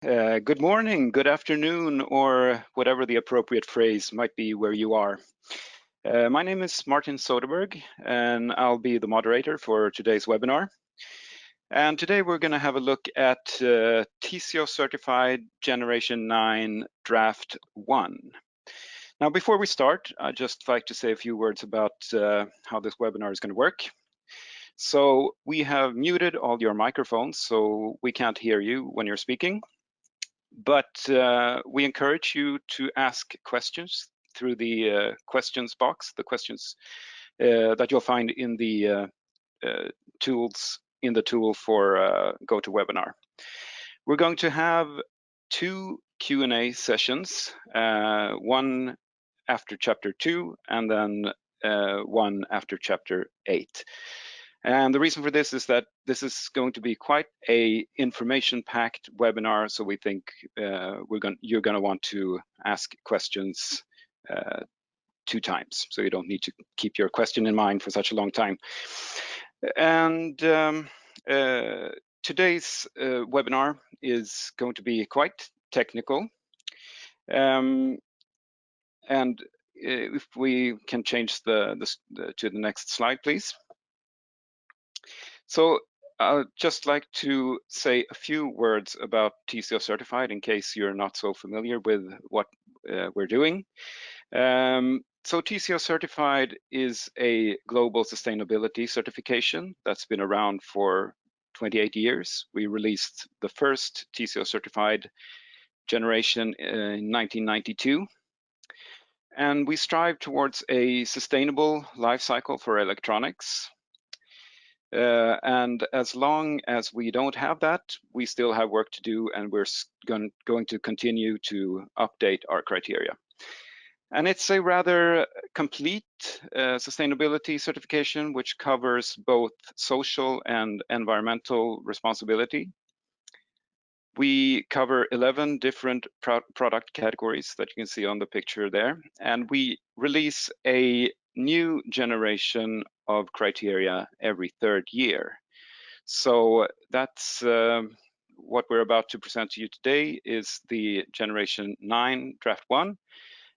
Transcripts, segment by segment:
Good morning, good afternoon, or whatever the appropriate phrase might be where you are. My name is Martin Soderberg, and I'll be the moderator for today's webinar. And today we're going to have a look at TCO Certified Generation 9 Draft 1. Now, before we start, I'd just like to say a few words about how this webinar is going to work. So we have muted all your microphones, so we can't hear you when you're speaking. But we encourage you to ask questions through the questions box, the questions that you'll find in the tools in the tool for GoToWebinar. We're going to have two Q&A sessions, one after chapter 2 and then one after chapter 8. And the reason for this is that this is going to be quite a information-packed webinar, so we think you're going to want to ask questions 2 times, so you don't need to keep your question in mind for such a long time. And today's webinar is going to be quite technical. And if we can change to the next slide, please. So I'd just like to say a few words about TCO Certified in case you're not so familiar with what we're doing. So TCO Certified is a global sustainability certification that's been around for 28 years. We released the first TCO Certified generation in 1992. And we strive towards a sustainable life cycle for electronics. And as long as we don't have that, we still have work to do, and we're going to continue to update our criteria. And it's a rather complete sustainability certification, which covers both social and environmental responsibility. We cover 11 different product categories that you can see on the picture there, and we release a new generation of criteria every 3rd year. So that's what we're about to present to you today is the Generation 9 Draft 1,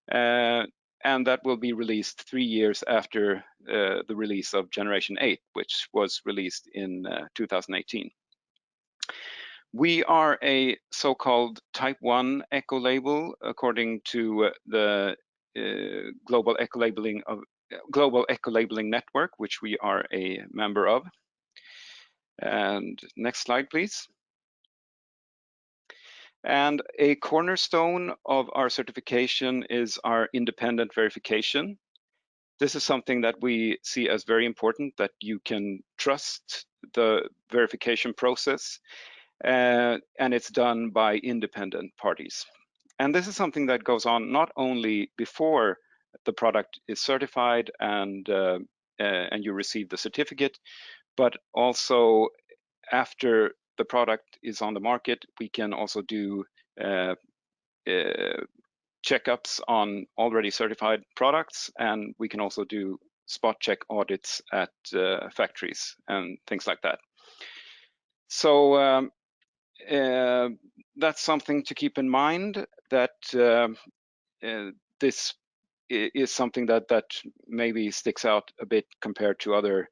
and that will be released 3 years after the release of Generation 8, which was released in 2018. We are a so-called Type 1 eco-label according to the Global Eco-Labeling Network, which we are a member of. And next slide, please. And a cornerstone of our certification is our independent verification. This is something that we see as very important, that you can trust the verification process, and it's done by independent parties. And this is something that goes on not only before the product is certified and you receive the certificate, but also after the product is on the market. We can also do checkups on already certified products, and we can also do spot check audits at factories and things like that. So that's something to keep in mind, that this is something that maybe sticks out a bit compared to other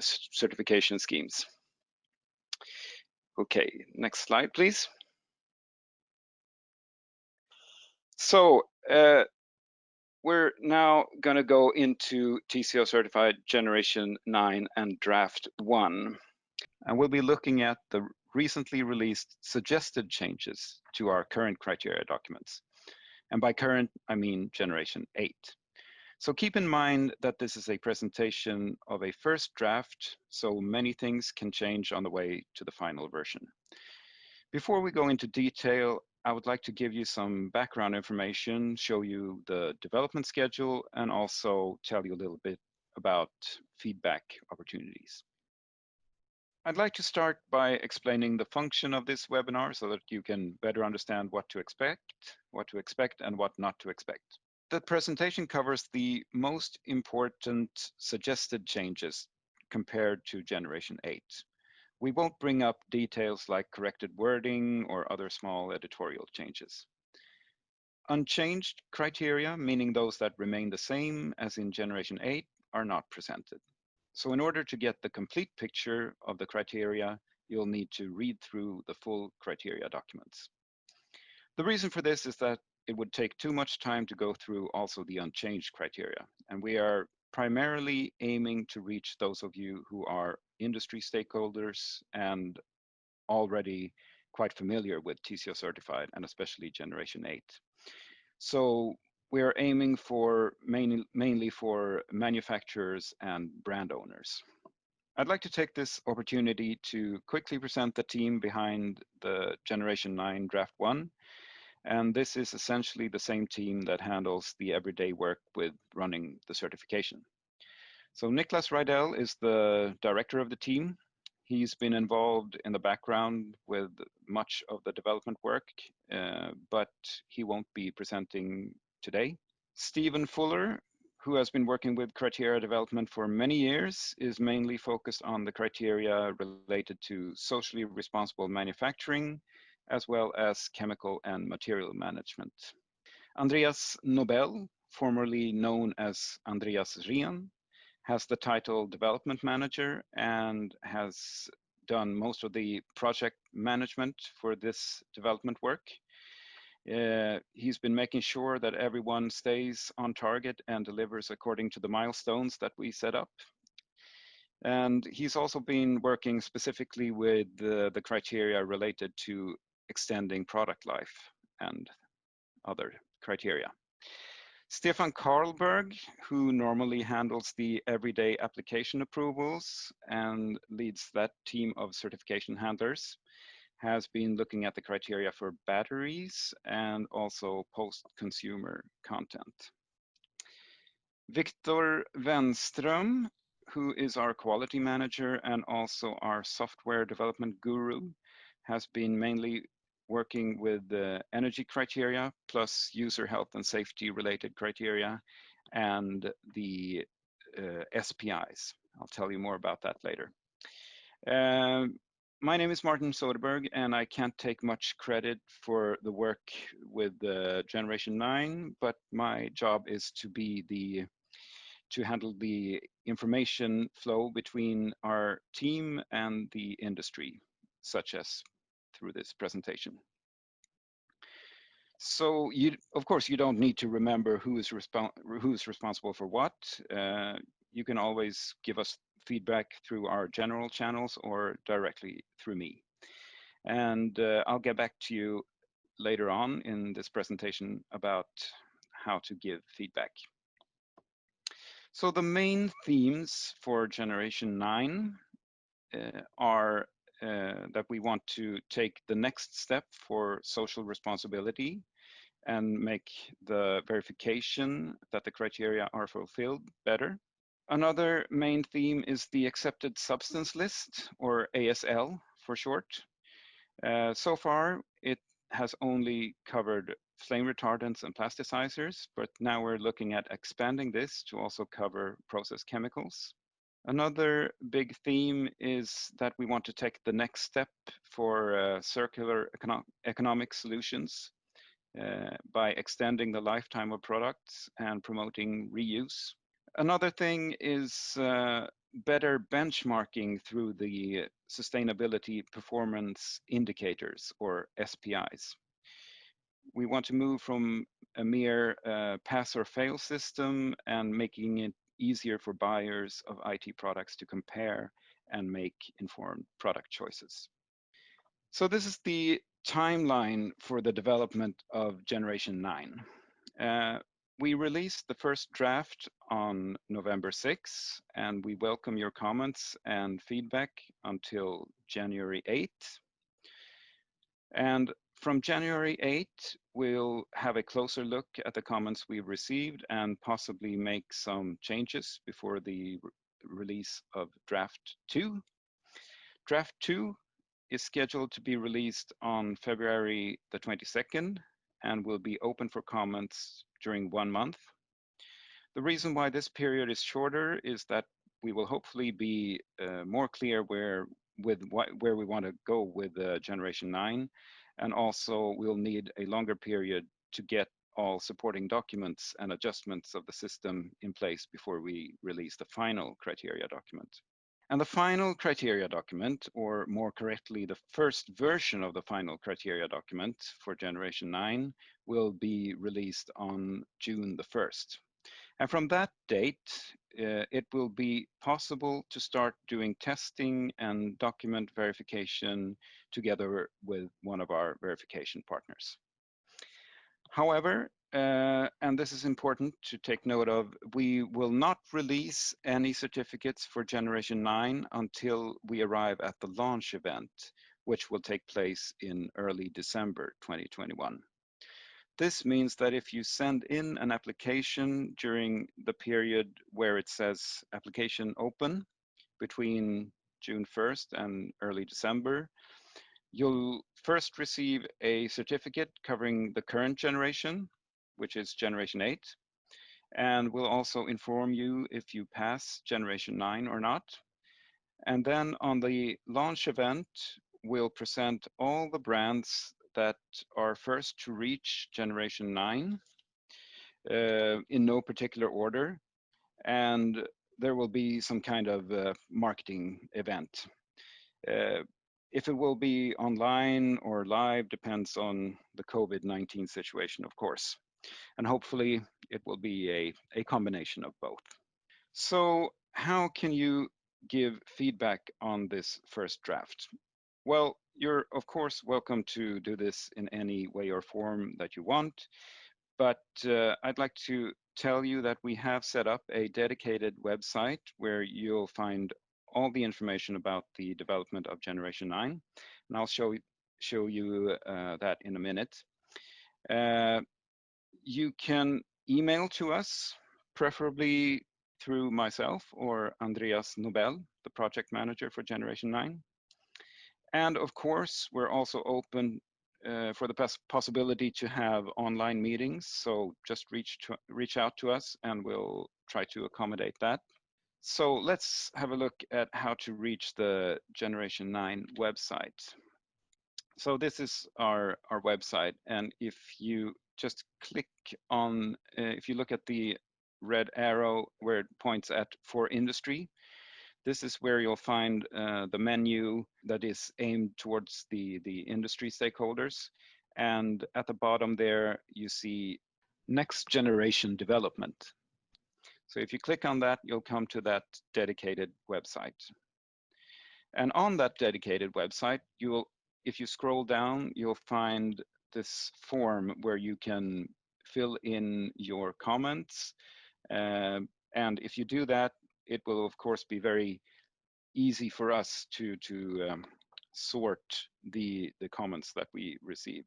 certification schemes. Okay, next slide, please. So we're now going to go into TCO Certified Generation 9 and Draft 1. And we'll be looking at the recently released suggested changes to our current criteria documents. And by current, I mean Generation 8. So keep in mind that this is a presentation of a first draft, so many things can change on the way to the final version. Before we go into detail, I would like to give you some background information, show you the development schedule, and also tell you a little bit about feedback opportunities. I'd like to start by explaining the function of this webinar so that you can better understand what to expect and what not to expect. The presentation covers the most important suggested changes compared to Generation 8. We won't bring up details like corrected wording or other small editorial changes. Unchanged criteria, meaning those that remain the same as in Generation 8, are not presented. So in order to get the complete picture of the criteria, you'll need to read through the full criteria documents. The reason for this is that it would take too much time to go through also the unchanged criteria, and we are primarily aiming to reach those of you who are industry stakeholders and already quite familiar with TCO Certified and especially Generation 8. So we're aiming for mainly for manufacturers and brand owners. I'd like to take this opportunity to quickly present the team behind the Generation 9 Draft 1. And this is essentially the same team that handles the everyday work with running the certification. So Niklas Rydell is the director of the team. He's been involved in the background with much of the development work, but he won't be presenting today. Stephen Fuller, who has been working with criteria development for many years, is mainly focused on the criteria related to socially responsible manufacturing, as well as chemical and material management. Andreas Nobel, formerly known as Andreas Rien, has the title Development Manager and has done most of the project management for this development work. He's been making sure that everyone stays on target and delivers according to the milestones that we set up. And he's also been working specifically with the criteria related to extending product life and other criteria. Stefan Karlberg, who normally handles the everyday application approvals and leads that team of certification handlers, has been looking at the criteria for batteries and also post-consumer content. Victor Wenström, who is our quality manager and also our software development guru, has been mainly working with the energy criteria plus user health and safety related criteria and the SPIs. I'll tell you more about that later. My name is Martin Soderberg, and I can't take much credit for the work with Generation 9, but my job is to handle the information flow between our team and the industry, such as through this presentation. So of course, you don't need to remember who's responsible for what. You can always give us feedback through our general channels or directly through me. And I'll get back to you later on in this presentation about how to give feedback. So the main themes for Generation 9 are that we want to take the next step for social responsibility and make the verification that the criteria are fulfilled better. Another main theme is the accepted substance list, or ASL for short. So far, it has only covered flame retardants and plasticizers, but now we're looking at expanding this to also cover process chemicals. Another big theme is that we want to take the next step for circular economic solutions by extending the lifetime of products and promoting reuse. Another thing is better benchmarking through the sustainability performance indicators, or SPIs. We want to move from a mere pass or fail system and making it easier for buyers of IT products to compare and make informed product choices. So this is the timeline for the development of Generation 9. We released the first draft on November 6, and we welcome your comments and feedback until January 8th. And from January 8th, we'll have a closer look at the comments we've received and possibly make some changes before the release of Draft 2. Draft 2 is scheduled to be released on February the 22nd and will be open for comments during 1 month. The reason why this period is shorter is that we will hopefully be more clear where with where we want to go with generation 9, and also we'll need a longer period to get all supporting documents and adjustments of the system in place before we release the final criteria document. And the final criteria document, or more correctly, the first version of the final criteria document for generation 9, will be released on June the 1st. And from that date, it will be possible to start doing testing and document verification together with one of our verification partners. However, and this is important to take note of, we will not release any certificates for generation 9 until we arrive at the launch event, which will take place in early December 2021. This means that if you send in an application during the period where it says application open between June 1st and early December, you'll first receive a certificate covering the current generation, which is generation 8, and we'll also inform you if you pass generation 9 or not. And then on the launch event, we'll present all the brands that are first to reach generation 9 in no particular order, and there will be some kind of marketing event. If it will be online or live depends on the COVID-19 situation, of course, and hopefully it will be a combination of both. So how can you give feedback on this first draft? Well, you're of course welcome to do this in any way or form that you want, but I'd like to tell you that we have set up a dedicated website where you'll find all the information about the development of generation 9, and I'll show you that in a minute. You can email to us, preferably through myself or Andreas Nobel, the project manager for generation 9. And of course, we're also open for the possibility to have online meetings. So just reach out to us and we'll try to accommodate that. So let's have a look at how to reach the Generation 9 website. So this is our website. And if you just click on, if you look at the red arrow where it points at For Industry, this is where you'll find the menu that is aimed towards the industry stakeholders. And at the bottom there, you see Next Generation Development. So if you click on that, you'll come to that dedicated website. And on that dedicated website, if you scroll down, you'll find this form where you can fill in your comments. And if you do that, it will of course be very easy for us to sort the comments that we receive.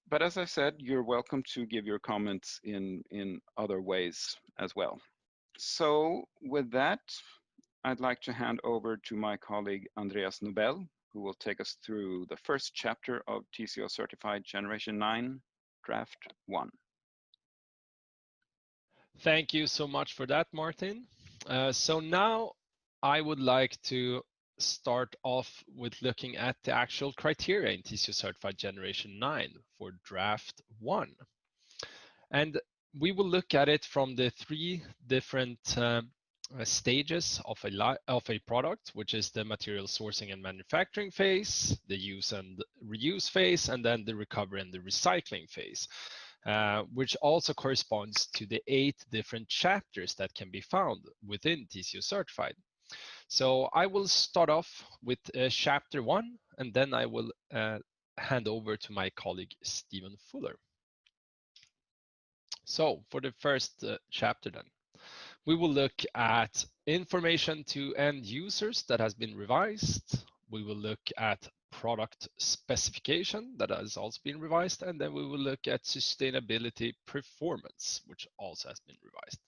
But as I said, you're welcome to give your comments in other ways as well. So with that, I'd like to hand over to my colleague Andreas Nobel, who will take us through the first chapter of TCO Certified Generation 9, Draft 1. Thank you so much for that, Martin. So now I would like to start off with looking at the actual criteria in TCO Certified Generation 9 for Draft 1. And we will look at it from the three different stages of a product, which is the material sourcing and manufacturing phase, the use and reuse phase, and then the recovery and the recycling phase. Which also corresponds to the 8 different chapters that can be found within TCO Certified. So I will start off with chapter 1, and then I will hand over to my colleague Stephen Fuller. So for the first chapter then, we will look at information to end users that has been revised. We will look at product specification that has also been revised, and then we will look at sustainability performance, which also has been revised.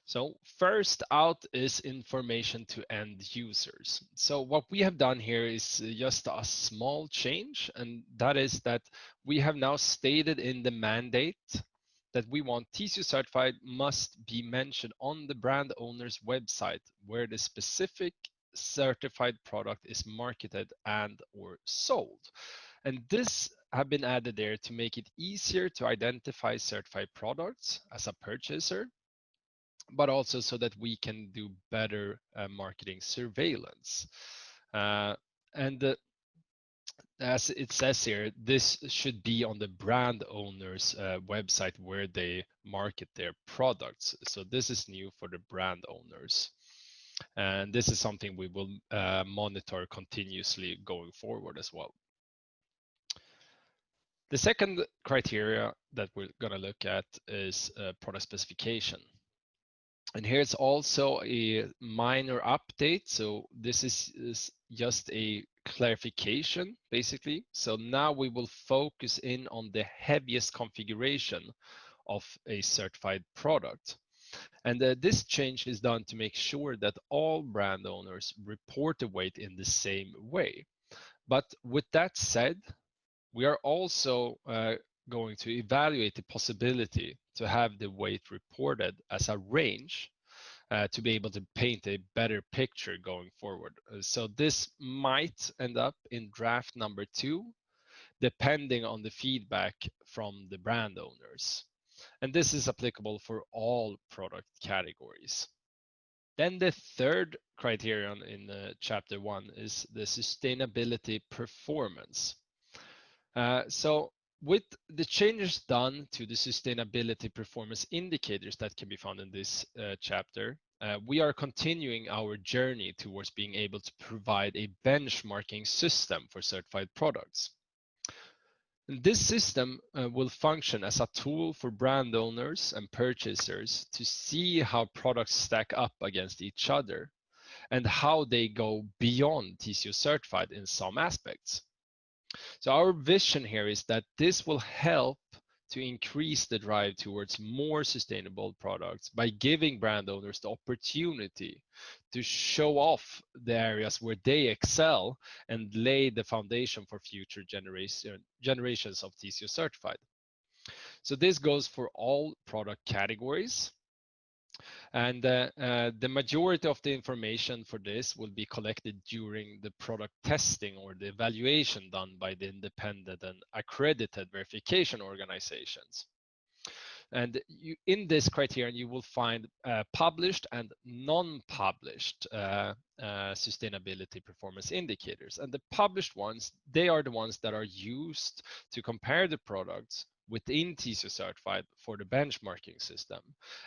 So first out is information to end users. So what we have done here is just a small change, and that is that we have now stated in the mandate that we want TCO Certified must be mentioned on the brand owner's website where the specific certified product is marketed and or sold. And this have been added there to make it easier to identify certified products as a purchaser, but also so that we can do better marketing surveillance. And as it says here, this should be on the brand owner's website where they market their products. So this is new for the brand owners. And this is something we will monitor continuously going forward as well. The second criteria that we're going to look at is product specification. And here it's also a minor update. So this is just a clarification, basically. So now we will focus in on the heaviest configuration of a certified product. And this change is done to make sure that all brand owners report the weight in the same way. But with that said, we are also going to evaluate the possibility to have the weight reported as a range to be able to paint a better picture going forward. So this might end up in draft number 2, depending on the feedback from the brand owners. And this is applicable for all product categories. Then the third criterion in chapter 1 is the sustainability performance. So with the changes done to the sustainability performance indicators that can be found in this chapter, we are continuing our journey towards being able to provide a benchmarking system for certified products. And this system will function as a tool for brand owners and purchasers to see how products stack up against each other and how they go beyond TCO certified in some aspects. So our vision here is that this will help to increase the drive towards more sustainable products by giving brand owners the opportunity to show off the areas where they excel and lay the foundation for future generations of TCO certified. So this goes for all product categories. And the majority of the information for this will be collected during the product testing or the evaluation done by the independent and accredited verification organizations. And in this criterion, you will find published and non-published sustainability performance indicators. And the published ones, they are the ones that are used to compare the products within TCO certified for the benchmarking system.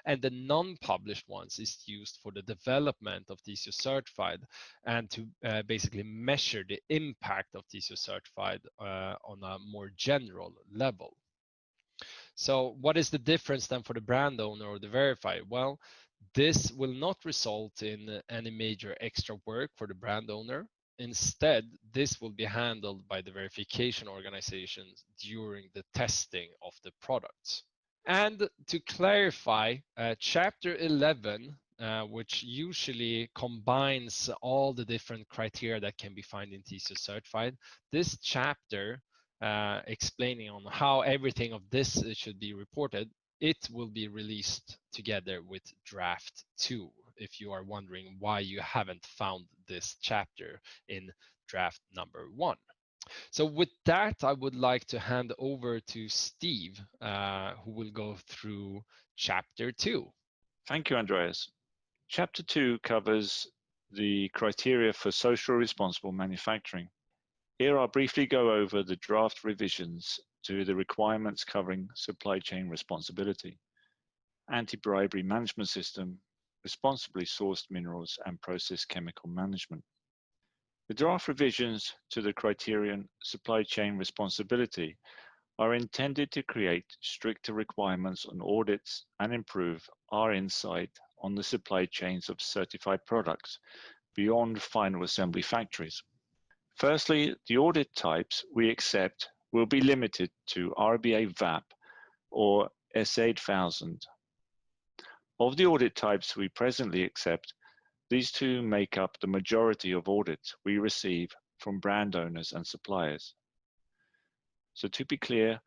And the non-published ones is used for the development of TCO certified and to basically measure the impact of TCO certified on a more general level. So what is the difference then for the brand owner or the verifier? Well, this will not result in any major extra work for the brand owner. Instead, this will be handled by the verification organizations during the testing of the products. And to clarify, Chapter 11, which usually combines all the different criteria that can be found in TCO certified, this chapter explaining on how everything of this should be reported, it will be released together with draft 2, if you are wondering why you haven't found this chapter in draft number 1. So with that, I would like to hand over to Steve, who will go through chapter 2. Thank you, Andreas. Chapter 2 covers the criteria for social responsible manufacturing. Here I'll briefly go over the draft revisions to the requirements covering supply chain responsibility, anti-bribery management system, responsibly sourced minerals, and process chemical management. The draft revisions to the criterion supply chain responsibility are intended to create stricter requirements on audits and improve our insight on the supply chains of certified products beyond final assembly factories. Firstly, the audit types we accept will be limited to RBA VAP or S8000. Of the audit types we presently accept, these two make up the majority of audits we receive from brand owners and suppliers. So to be clear,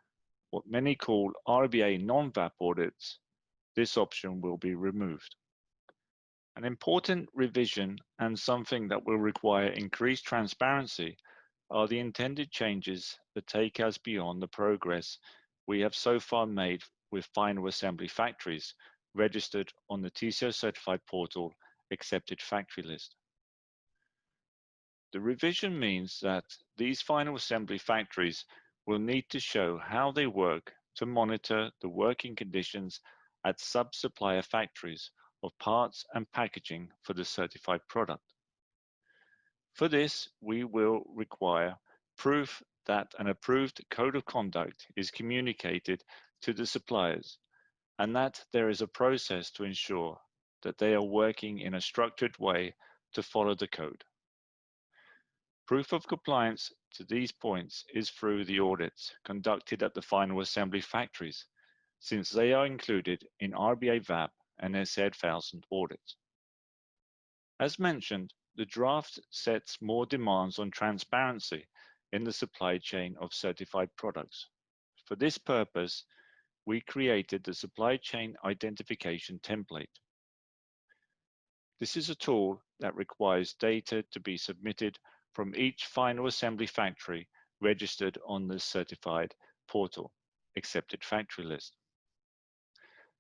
what many call RBA non-VAP audits, this option will be removed. An important revision and something that will require increased transparency are the intended changes that take us beyond the progress we have so far made with final assembly factories registered on the TCO Certified portal accepted factory list. The revision means that these final assembly factories will need to show how they work to monitor the working conditions at sub-supplier factories of parts and packaging for the certified product. For this, we will require proof that an approved code of conduct is communicated to the suppliers and that there is a process to ensure that they are working in a structured way to follow the code. Proof of compliance to these points is through the audits conducted at the final assembly factories, since they are included in RBA VAP and SZ1000 audits. As mentioned, the draft sets more demands on transparency in the supply chain of certified products. For this purpose, we created the supply chain identification template. This is a tool that requires data to be submitted from each final assembly factory registered on the certified portal, accepted factory list.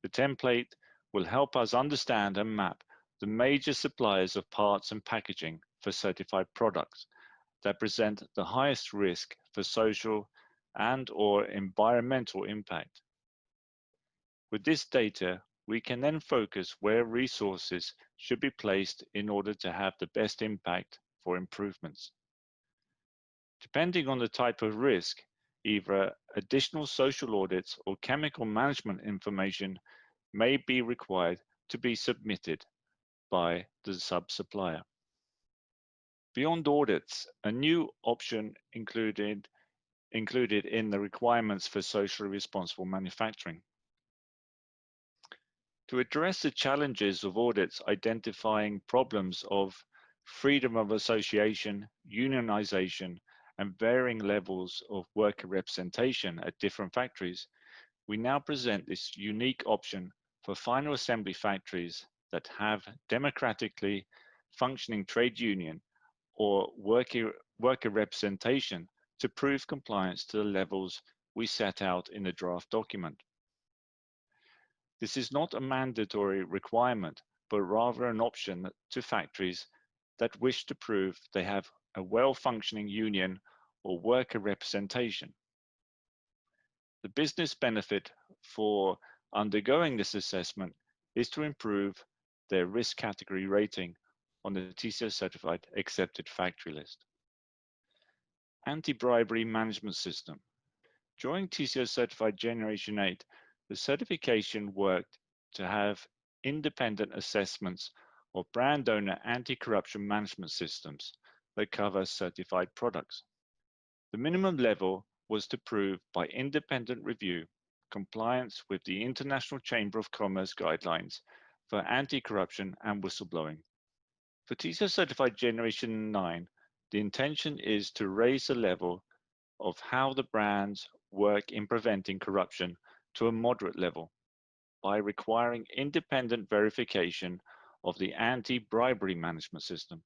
The template will help us understand and map the major suppliers of parts and packaging for certified products that present the highest risk for social and/or environmental impact. With this data, we can then focus where resources should be placed in order to have the best impact for improvements. Depending on the type of risk, either additional social audits or chemical management information may be required to be submitted by the sub-supplier. Beyond audits, a new option included in the requirements for socially responsible manufacturing. To address the challenges of audits identifying problems of freedom of association, unionization, and varying levels of worker representation at different factories, we now present this unique option for final assembly factories that have democratically functioning trade union or worker representation to prove compliance to the levels we set out in the draft document. This is not a mandatory requirement, but rather an option to factories that wish to prove they have a well-functioning union or worker representation. The business benefit for undergoing this assessment is to improve their risk category rating on the TCO Certified accepted factory list. Anti-bribery management system. During TCO Certified Generation 8, the certification worked to have independent assessments of brand owner anti-corruption management systems that cover certified products. The minimum level was to prove by independent review compliance with the International Chamber of Commerce guidelines for anti-corruption and whistleblowing. For TCO Certified Generation 9, the intention is to raise the level of how the brands work in preventing corruption to a moderate level by requiring independent verification of the anti-bribery management system.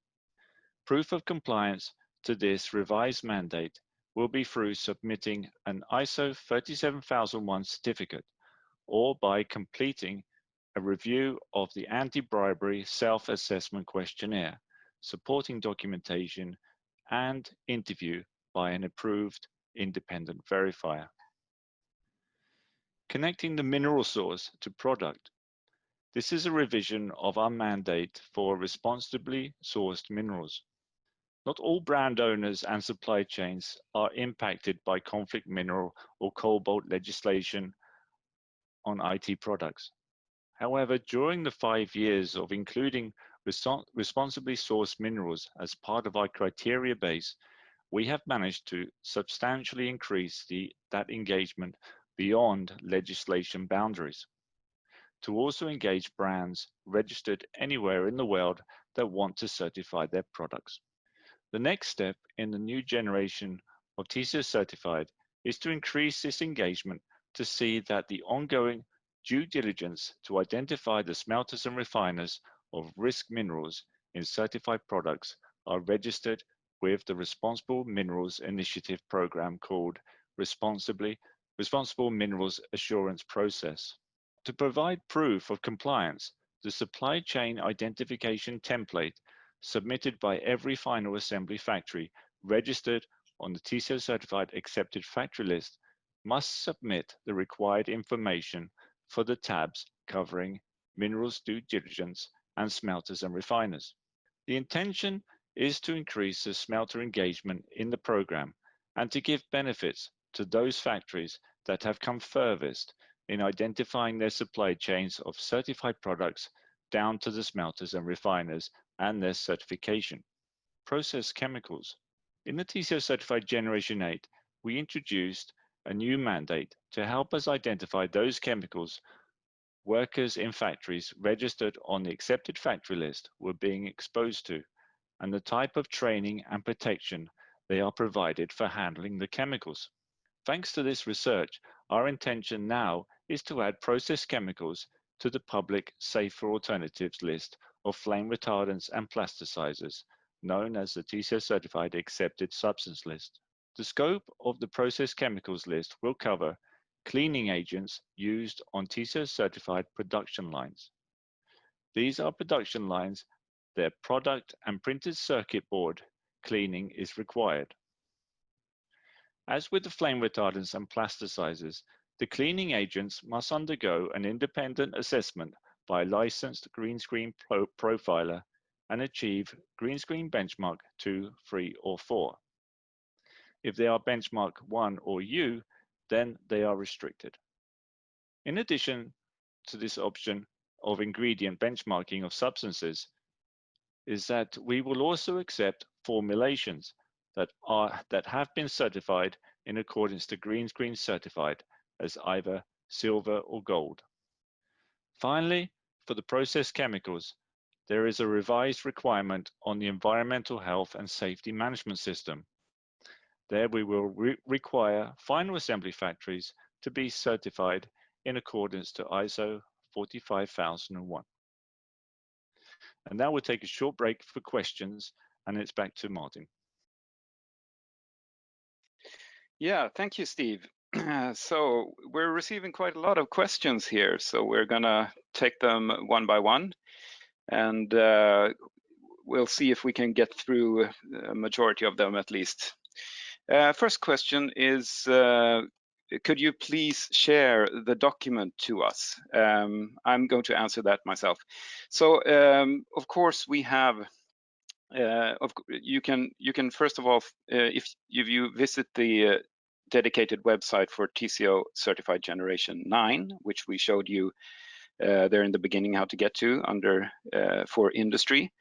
Proof of compliance to this revised mandate will be through submitting an ISO 37001 certificate or by completing a review of the anti-bribery self-assessment questionnaire, supporting documentation, and interview by an approved independent verifier. Connecting the mineral source to product. This is a revision of our mandate for responsibly sourced minerals. Not all brand owners and supply chains are impacted by conflict mineral or cobalt legislation on IT products. However, during the 5 years of including responsibly sourced minerals as part of our criteria base, we have managed to substantially increase that engagement beyond legislation boundaries, to also engage brands registered anywhere in the world that want to certify their products. The next step in the new generation of TCO Certified is to increase this engagement to see that the ongoing due diligence to identify the smelters and refiners of risk minerals in certified products are registered with the Responsible Minerals Initiative program called Responsible Minerals Assurance Process. To provide proof of compliance, the supply chain identification template submitted by every final assembly factory registered on the TCO Certified Accepted Factory List must submit the required information for the tabs covering minerals due diligence and smelters and refiners. The intention is to increase the smelter engagement in the program and to give benefits to those factories that have come furthest in identifying their supply chains of certified products down to the smelters and refiners and their certification. Process chemicals. In the TCO Certified Generation 8, we introduced a new mandate to help us identify those chemicals workers in factories registered on the accepted factory list were being exposed to, and the type of training and protection they are provided for handling the chemicals. Thanks to this research, our intention now is to add process chemicals to the public safer alternatives list of flame retardants and plasticizers, known as the TCO Certified Accepted Substance List. The scope of the process chemicals list will cover cleaning agents used on TCO certified production lines. These are production lines, their product and printed circuit board cleaning is required. As with the flame retardants and plasticizers, the cleaning agents must undergo an independent assessment by a licensed green screen profiler and achieve green screen benchmark 2, 3, or 4. If they are benchmark 1 or U, then they are restricted. In addition to this option of ingredient benchmarking of substances, is that we will also accept formulations that have been certified in accordance to Green Screen Certified as either silver or gold. Finally, for the process chemicals, there is a revised requirement on the environmental health and safety management system. There we will require final assembly factories to be certified in accordance to ISO 45001. And now we'll take a short break for questions, and it's back to Martin. Yeah, thank you, Steve. So we're receiving quite a lot of questions here, so we're gonna take them one by one, and we'll see if we can get through a majority of them at least. First question is, could you please share the document to us? I'm going to answer that myself. So of course we have, you can first of all, if you visit the dedicated website for TCO Certified Generation 9, which we showed you there in the beginning how to get to under for industry,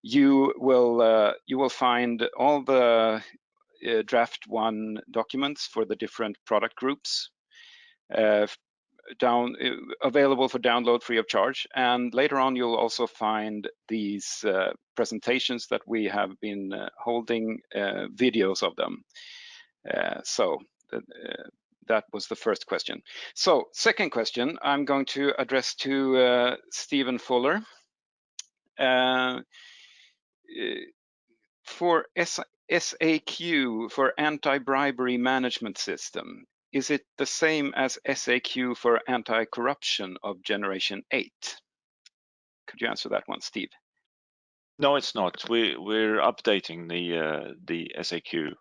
you will find all the draft 1 documents for the different product groups available for download free of charge, and later on you'll also find these presentations that we have been holding videos of them. So that was the first question. So second question I'm going to address to Stephen Fuller. For SAQ for anti-bribery management system, is it the same as SAQ for anti-corruption of Generation 8? Could you answer that one, Steve? No, it's not. We're updating the SAQ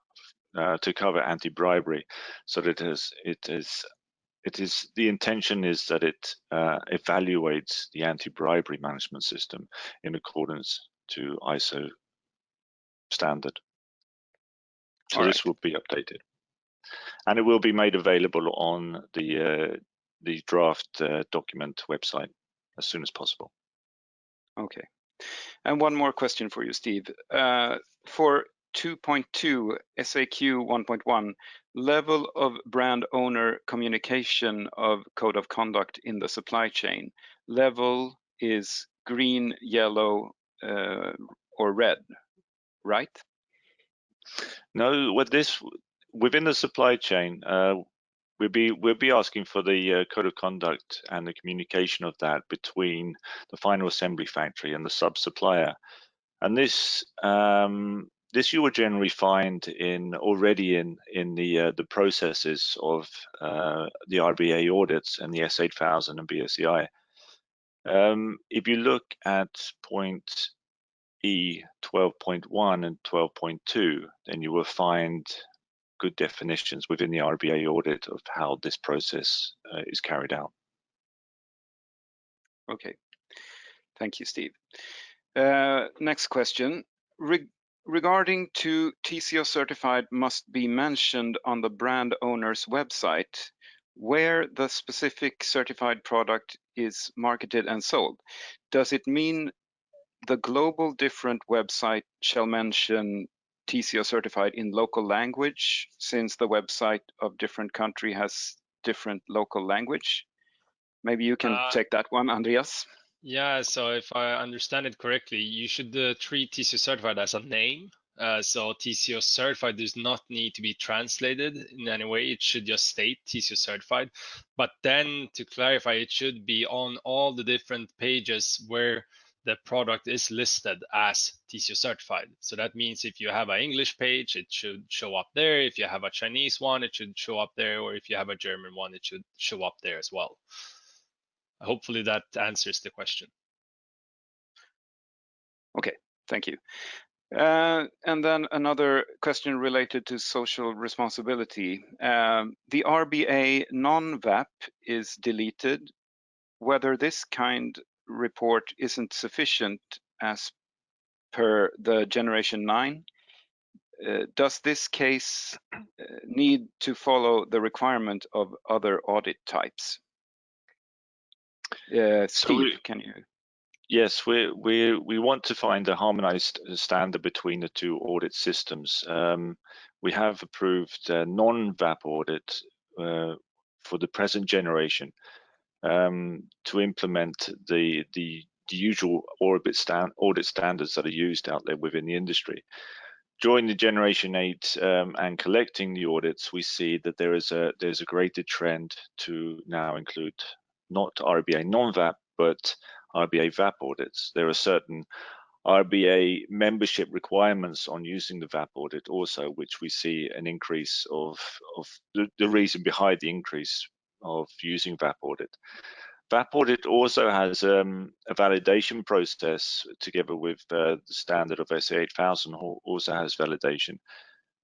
to cover anti-bribery, so that the intention is that it evaluates the anti-bribery management system in accordance to ISO standard. So this will be updated, and it will be made available on the draft document website as soon as possible. Okay. And one more question for you, Steve. For 2.2 SAQ 1.1, level of brand owner communication of code of conduct in the supply chain. Level is green, yellow, or red, right? No, with this, within the supply chain, we'll be asking for the code of conduct and the communication of that between the final assembly factory and the sub-supplier. And this this you will generally find already in the processes of the RBA audits and the S8000 and BSEI. If you look at point E 12.1 and 12.2, then you will find good definitions within the RBA audit of how this process is carried out. Okay, thank you, Steve. Next question. Regarding to TCO Certified must be mentioned on the brand owner's website where the specific certified product is marketed and sold. Does it mean the global different website shall mention TCO Certified in local language, since the website of different country has different local language? Maybe you can take that one, Andreas. Yeah, so if I understand it correctly, you should treat TCO Certified as a name. So TCO Certified does not need to be translated in any way. It should just state TCO Certified. But then to clarify, it should be on all the different pages where the product is listed as TCO Certified. So that means if you have an English page, it should show up there. If you have a Chinese one, it should show up there. Or if you have a German one, it should show up there as well. Hopefully that answers the question. Okay, thank you. And then another question related to social responsibility. The RBA non-VAP is deleted. Whether this kind report isn't sufficient as per the Generation 9, does this case need to follow the requirement of other audit types? Steve, can you? Yes, we want to find a harmonized standard between the two audit systems. We have approved a non-VAP audit for the present generation to implement the usual audit standards that are used out there within the industry. During the Generation 8 and collecting the audits, we see that there's a greater trend to now include not RBA non-VAP, but RBA VAP audits. There are certain RBA membership requirements on using the VAP audit also, which we see an increase of the reason behind the increase of using VAP audit. VAP audit also has a validation process together with the standard of SA8000 also has validation.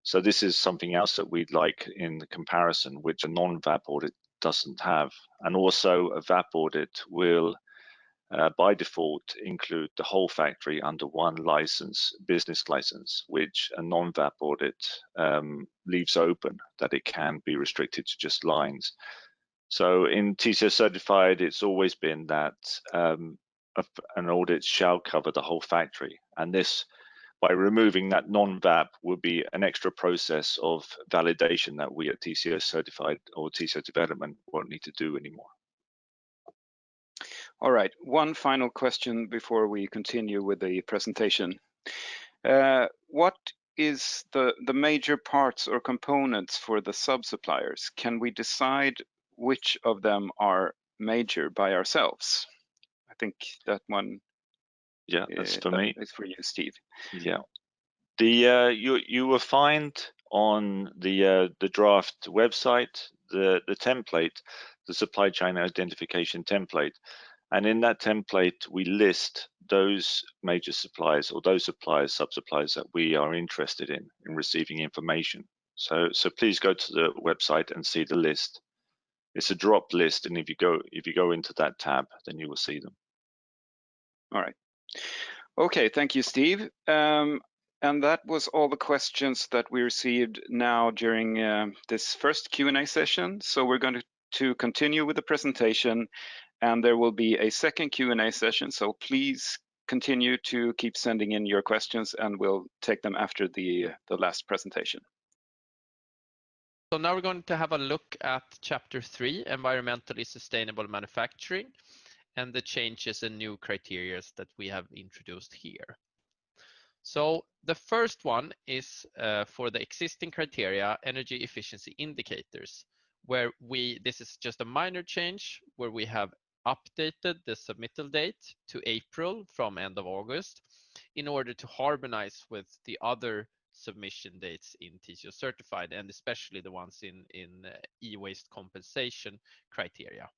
So this is something else that we'd like in the comparison, which a non-VAP audit doesn't have. And also a VAP audit will by default include the whole factory under one license, business license, which a non-VAP audit leaves open, that it can be restricted to just lines. So in TCO Certified, it's always been that an audit shall cover the whole factory. And this, by removing that non-VAP, would be an extra process of validation that we at TCO Certified or TCO Development won't need to do anymore. All right, one final question before we continue with the presentation. What is the major parts or components for the sub-suppliers? Can we decide which of them are major by ourselves? I think that one. Yeah, that's for me. It's for you, Steve. Yeah, you will find on the draft website the template, the supply chain identification template, and in that template we list those major suppliers or those suppliers, sub-suppliers that we are interested in receiving information. So please go to the website and see the list. It's a dropped list, and if you go into that tab, then you will see them. All right. Okay, thank you, Steve. And that was all the questions that we received now during this first Q&A session. So we're going to continue with the presentation, and there will be a second Q&A session. So please continue to keep sending in your questions, and we'll take them after the last presentation. So now we're going to have a look at Chapter 3, Environmentally Sustainable Manufacturing, and the changes and new criteria that we have introduced here. So the first one is for the existing criteria, energy efficiency indicators, where this is just a minor change where we have updated the submittal date to April from end of August in order to harmonize with the other submission dates in TCO Certified, and especially the ones in e-waste compensation criteria.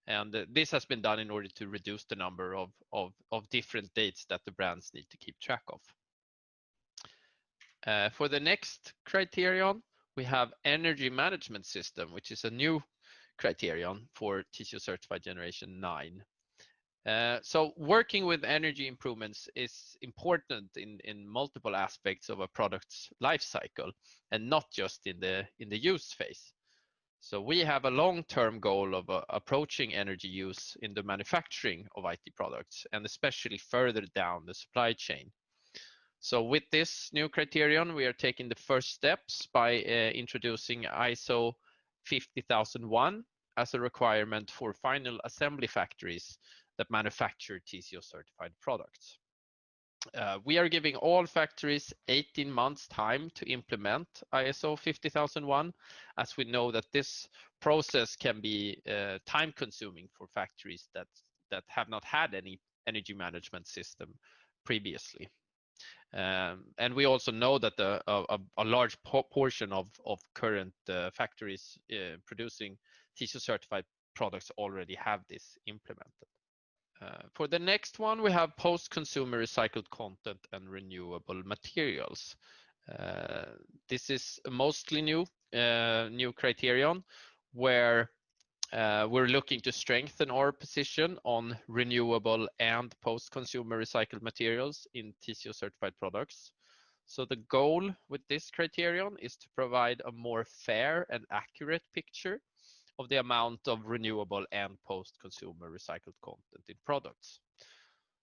And this has been done in order to reduce the number of different dates that the brands need to keep track of. For the next criterion, we have energy management system, which is a new criterion for TCO Certified Generation 9. So working with energy improvements is important in multiple aspects of a product's life cycle, and not just in the use phase. So we have a long-term goal of approaching energy use in the manufacturing of IT products, and especially further down the supply chain. So with this new criterion, we are taking the first steps by introducing ISO 50001 as a requirement for final assembly factories that manufacture TCO certified products. We are giving all factories 18 months time to implement ISO 50001, as we know that this process can be time consuming for factories that have not had any energy management system previously. And we also know that a large portion of current factories producing TCO certified products already have this implemented. For the next one, we have post-consumer recycled content and renewable materials. This is a mostly new criterion where we're looking to strengthen our position on renewable and post-consumer recycled materials in TCO certified products. So the goal with this criterion is to provide a more fair and accurate picture of the amount of renewable and post-consumer recycled content in products.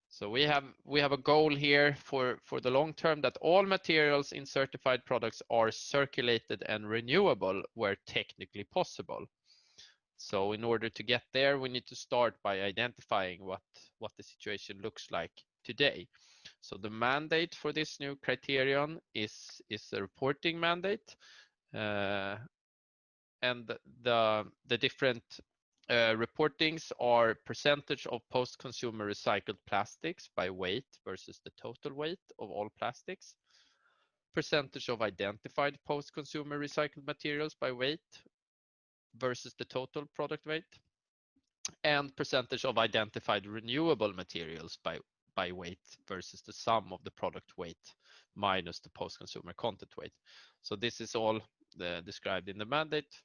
So we have a goal here for the long term that all materials in certified products are circulated and renewable where technically possible. So in order to get there, we need to start by identifying what the situation looks like today. So the mandate for this new criterion is a reporting mandate. And the different reportings are percentage of post-consumer recycled plastics by weight versus the total weight of all plastics, percentage of identified post-consumer recycled materials by weight versus the total product weight, and percentage of identified renewable materials by weight versus the sum of the product weight minus the post-consumer content weight. So this is all described in the mandate.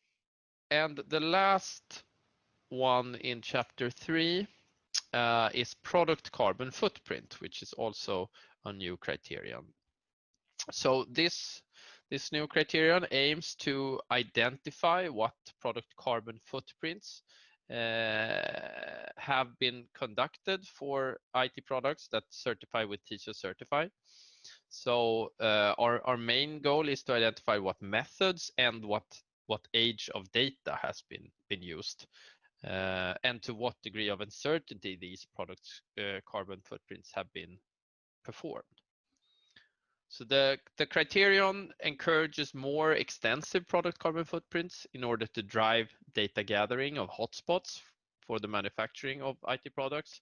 And the last one in chapter 3 is product carbon footprint, which is also a new criterion. So this new criterion aims to identify what product carbon footprints have been conducted for IT products that certify with TCO Certified. So our main goal is to identify what methods and what age of data has been used, and to what degree of uncertainty these products' carbon footprints have been performed. So the criterion encourages more extensive product carbon footprints in order to drive data gathering of hotspots for the manufacturing of IT products,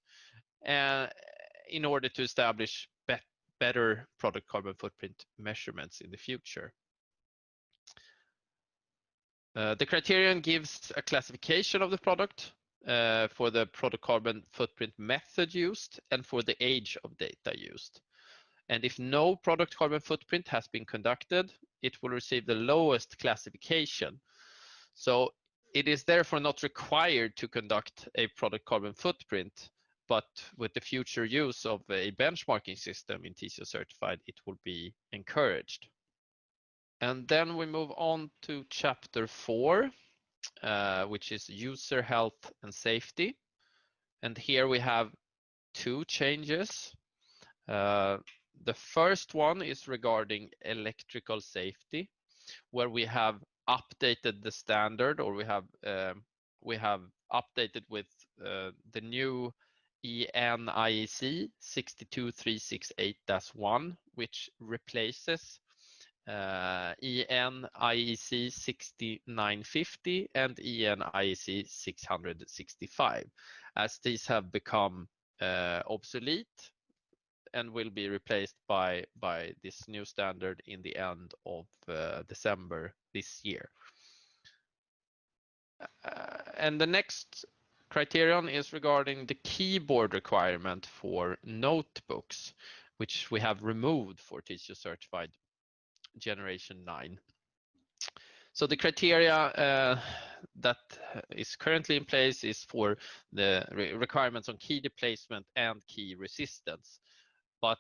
and in order to establish better product carbon footprint measurements in the future. The criterion gives a classification of the product for the product carbon footprint method used and for the age of data used. And if no product carbon footprint has been conducted, it will receive the lowest classification. So it is therefore not required to conduct a product carbon footprint, but with the future use of a benchmarking system in TCO Certified, it will be encouraged. And then we move on to chapter 4, which is user health and safety. And here we have 2 changes. The first one is regarding electrical safety, where we have updated the standard, or we have updated with the new EN/IEC 62368-1, which replaces EN IEC 6950 and EN IEC 665, as these have become obsolete and will be replaced by this new standard in the end of December this year. And the next criterion is regarding the keyboard requirement for notebooks, which we have removed for TCO Certified Generation 9. So the criteria that is currently in place is for the requirements on key displacement and key resistance. But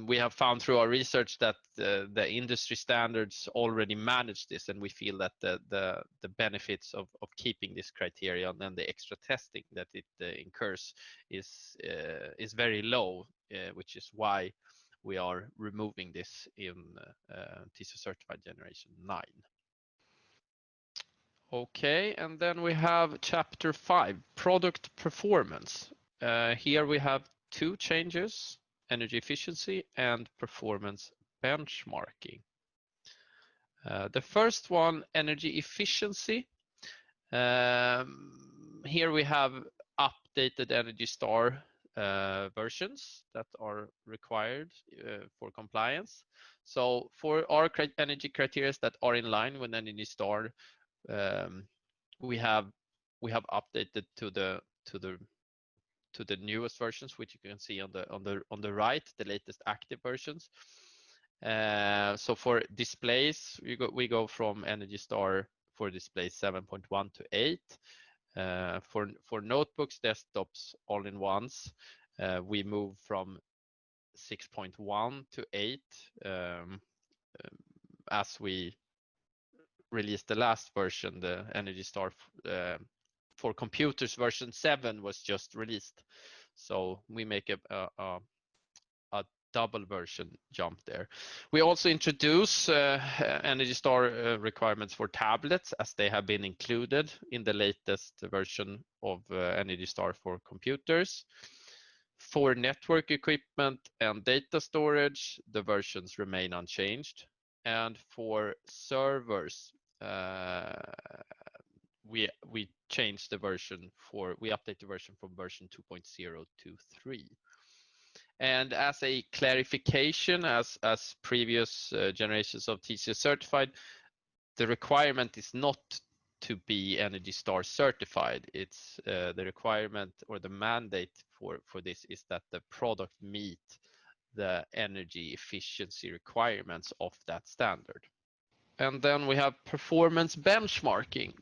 we have found through our research that the industry standards already manage this, and we feel that the benefits of keeping this criterion and the extra testing that it incurs is very low, which is why we are removing this in TCO Certified Generation 9. Okay, and then we have Chapter 5, Product Performance. Here we have two changes: energy efficiency and performance benchmarking. The first one, energy efficiency. Here we have updated Energy Star versions that are required for compliance. So for our energy criteria that are in line with Energy Star, we have updated to the newest versions, which you can see on the right, the latest active versions. So for displays, we go from Energy Star for displays 7.1 to 8. For notebooks, desktops, all-in-ones, we move from 6.1 to 8 as we released the last version. The Energy Star for computers version 7 was just released, so we make a double version jump there. We also introduce Energy Star requirements for tablets, as they have been included in the latest version of Energy Star for computers. For network equipment and data storage, the versions remain unchanged. And for servers, we change the version we update the version from version 2.0 to 3. And as a clarification, as previous generations of TCO Certified, the requirement is not to be Energy Star certified. It's the requirement or the mandate for this is that the product meet the energy efficiency requirements of that standard. And then we have performance benchmarking.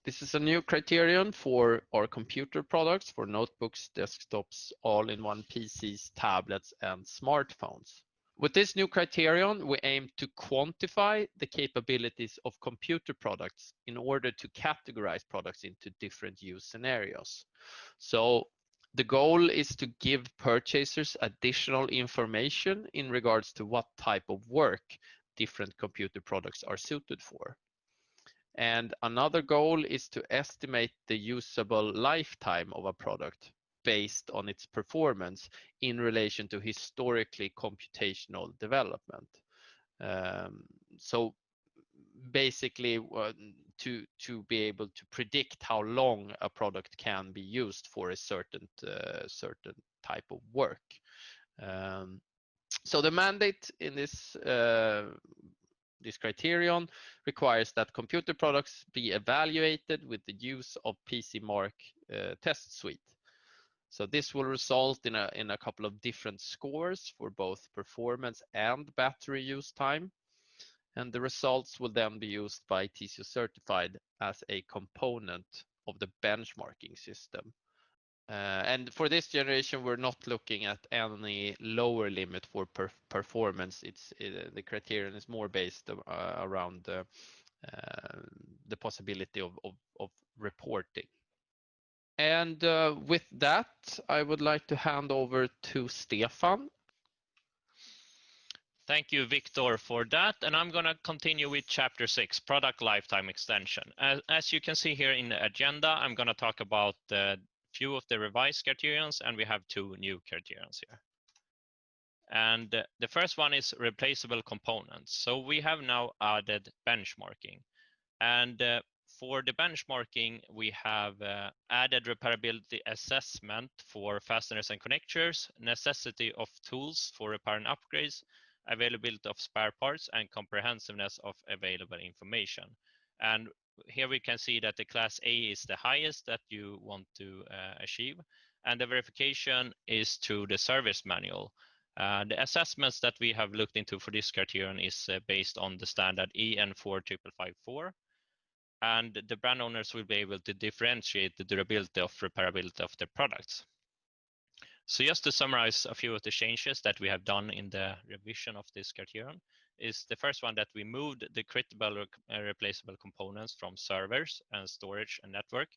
This is a new criterion for our computer products, for notebooks, desktops, all-in-one PCs, tablets, and smartphones. With this new criterion, we aim to quantify the capabilities of computer products in order to categorize products into different use scenarios. So the goal is to give purchasers additional information in regards to what type of work different computer products are suited for. And another goal is to estimate the usable lifetime of a product based on its performance in relation to historically computational development. So basically, to be able to predict how long a product can be used for a certain type of work. So the mandate in this criterion requires that computer products be evaluated with the use of PC Mark test suite. So this will result in a couple of different scores for both performance and battery use time. And the results will then be used by TCO Certified as a component of the benchmarking system. And for this generation, we're not looking at any lower limit for performance. The criterion is more based around the possibility of reporting. And with that, I would like to hand over to Stefan. Thank you, Victor, for that. And I'm going to continue with Chapter 6, Product Lifetime Extension. As you can see here in the agenda, I'm going to talk about a few of the revised criterions, and we have two new criterions here. And the first one is replaceable components. So we have now added benchmarking. And for the benchmarking, we have added repairability assessment for fasteners and connectors, necessity of tools for repair and upgrades, availability of spare parts, and comprehensiveness of available information. And here we can see that the class A is the highest that you want to achieve. And the verification is through the service manual. The assessments that we have looked into for this criterion is based on the standard EN 45554. And the brand owners will be able to differentiate the durability of repairability of their products. So just to summarize a few of the changes that we have done in the revision of this criterion is the first one, that we moved the critical replaceable components from servers and storage and network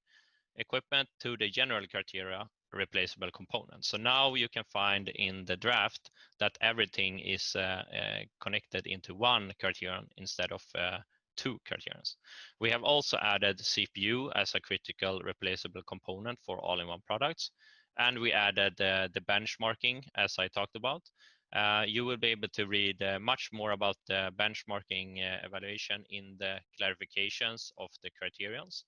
equipment to the general criteria replaceable components. So now you can find in the draft that everything is connected into one criterion instead of two criterions. We have also added CPU as a critical replaceable component for all-in-one products. And we added the benchmarking, as I talked about. You will be able to read much more about the benchmarking evaluation in the clarifications of the criterions.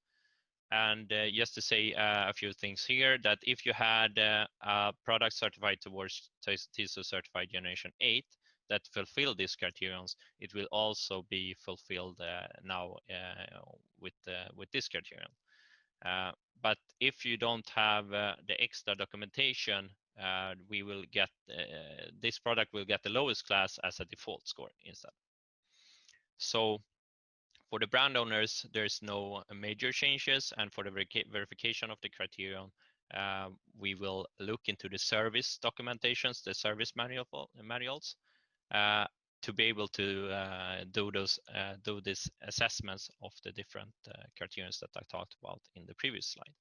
And just to say a few things here, that if you had a product certified towards TCO Certified Generation 8 that fulfill these criterions, it will also be fulfilled now with this criterion. But if you don't have the extra documentation, we will get this product will get the lowest class as a default score instead. So for the brand owners, there's no major changes, and for the verification of the criterion, we will look into the service documentations, the service manuals, to be able to do these assessments of the different criterions that I talked about in the previous slide.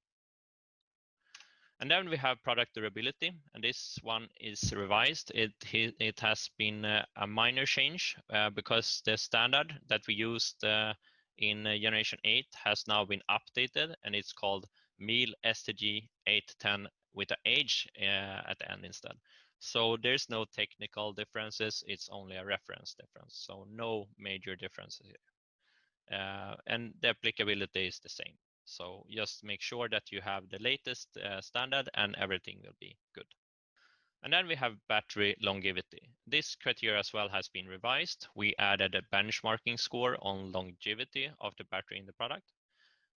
And then we have product durability, and this one is revised. It has been a minor change because the standard that we used in Generation 8 has now been updated, and it's called MIL-STD-810 with an H at the end instead. So there's no technical differences, it's only a reference difference. So no major differences here. And the applicability is the same. So just make sure that you have the latest standard and everything will be good. And then we have battery longevity. This criteria as well has been revised. We added a benchmarking score on longevity of the battery in the product.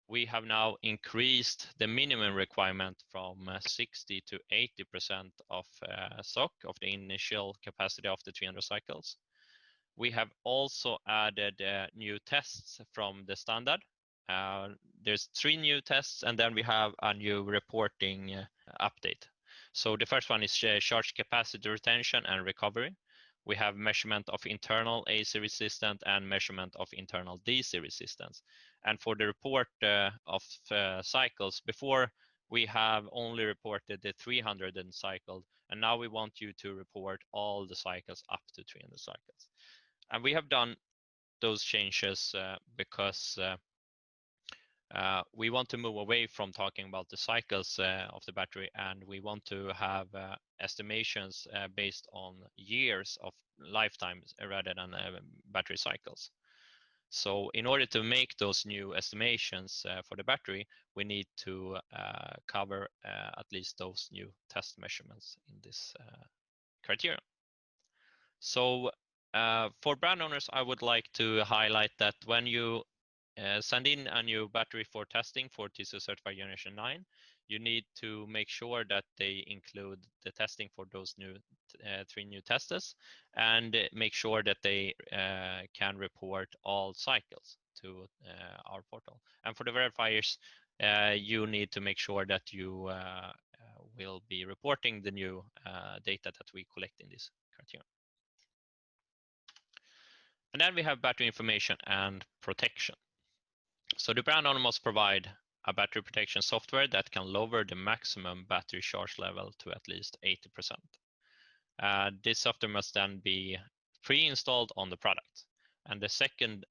We have now increased the minimum requirement from 60 to 80% of SOC of the initial capacity of the 300 cycles. We have also added new tests from the standard. There's 3 new tests, and then we have a new reporting update. So the first one is charge capacity retention and recovery. We have measurement of internal AC resistance and measurement of internal DC resistance. And for the report of cycles, before we have only reported the 300 cycled, and now we want you to report all the cycles up to 300 cycles. And we have done those changes because we want to move away from talking about the cycles of the battery, and we want to have estimations based on years of lifetimes rather than battery cycles. So in order to make those new estimations for the battery, we need to cover at least those new test measurements in this criterion. So for brand owners, I would like to highlight that when you send in a new battery for testing for TCO Certified Generation 9, you need to make sure that they include the testing for those new 3 new testers, and make sure that they can report all cycles to our portal. And for the verifiers, you need to make sure that you will be reporting the new data that we collect in this criterion. And then we have battery information and protection. So the brand owner must provide a battery protection software that can lower the maximum battery charge level to at least 80%. This software must then be pre-installed on the product. And the second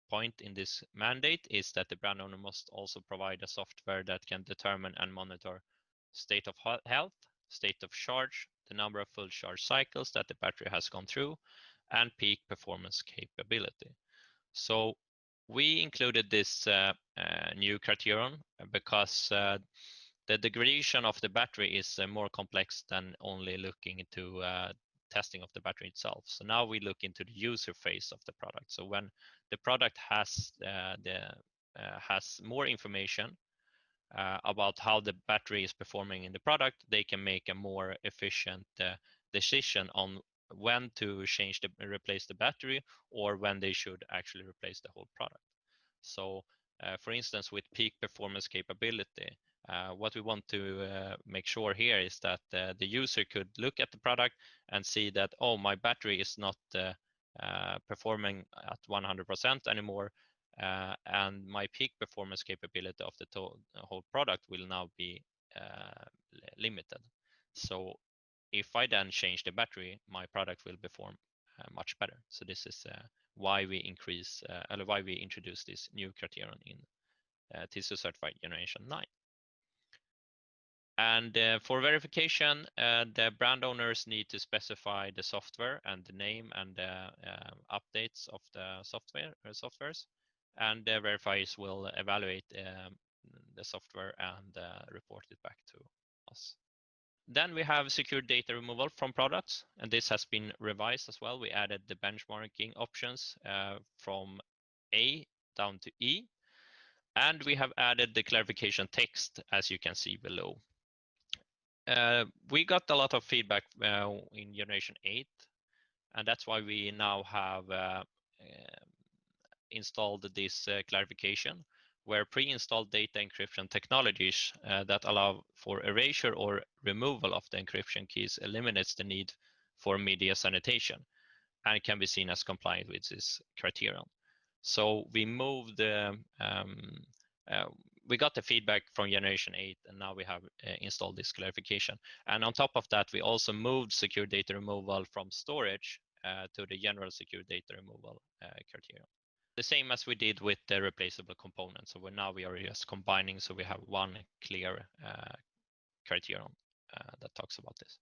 point in this mandate is that the brand owner must also provide a software that can determine and monitor state of health, state of charge, the number of full charge cycles that the battery has gone through, and peak performance capability. So we included this new criterion because the degradation of the battery is more complex than only looking into testing of the battery itself. So now we look into the user phase of the product. So when the product has more information about how the battery is performing in the product, they can make a more efficient decision on when to replace the battery, or when they should actually replace the whole product. So for instance, with peak performance capability, what we want to make sure here is that the user could look at the product and see that, oh, my battery is not performing at 100% anymore, and my peak performance capability of the whole product will now be limited. So if I then change the battery, my product will perform much better. So this is why we introduce this new criterion in TCO Certified Generation 9. And for verification, the brand owners need to specify the software and the name and the updates of the softwares, and the verifiers will evaluate the software and report it back to us. Then we have secure data removal from products, and this has been revised as well. We added the benchmarking options from A down to E, and we have added the clarification text, as you can see below. We got a lot of feedback in Generation 8, and that's why we now have installed this clarification, where pre-installed data encryption technologies that allow for erasure or removal of the encryption keys eliminates the need for media sanitation and can be seen as compliant with this criterion. So we moved we got the feedback from Generation 8, and now we have installed this clarification. And on top of that, we also moved secure data removal from storage to the general secure data removal criterion. The same as we did with the replaceable components. So now we are just combining, so we have one clear criterion that talks about this.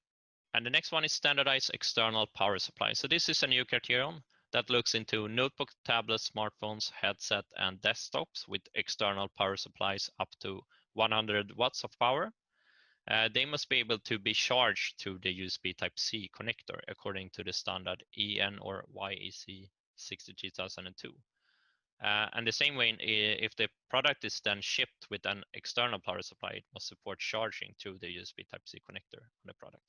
And the next one is standardized external power supply. So this is a new criterion that looks into notebook, tablets, smartphones, headset, and desktops with external power supplies up to 100 watts of power. They must be able to be charged through the USB Type-C connector according to the standard EN or YEC 60002. And the same way, if the product is then shipped with an external power supply, it must support charging through the USB Type-C connector on the product.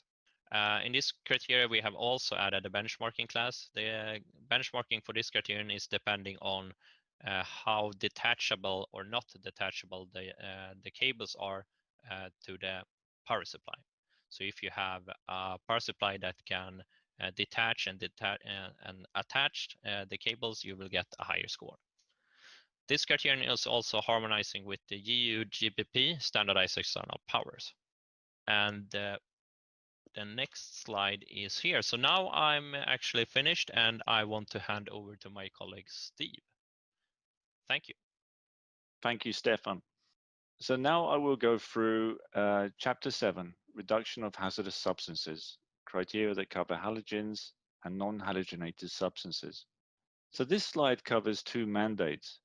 In this criteria, we have also added a benchmarking class. The benchmarking for this criterion is depending on how detachable or not detachable the cables are to the power supply. So if you have a power supply that can detach and attach the cables, you will get a higher score. This criterion is also harmonizing with the EU GBP standardized external powers. And the next slide is here. So now I'm actually finished, and I want to hand over to my colleague, Steve. Thank you. Thank you, Stefan. So now I will go through Chapter 7, Reduction of Hazardous Substances, criteria that cover halogens and non-halogenated substances. So this slide covers two mandates.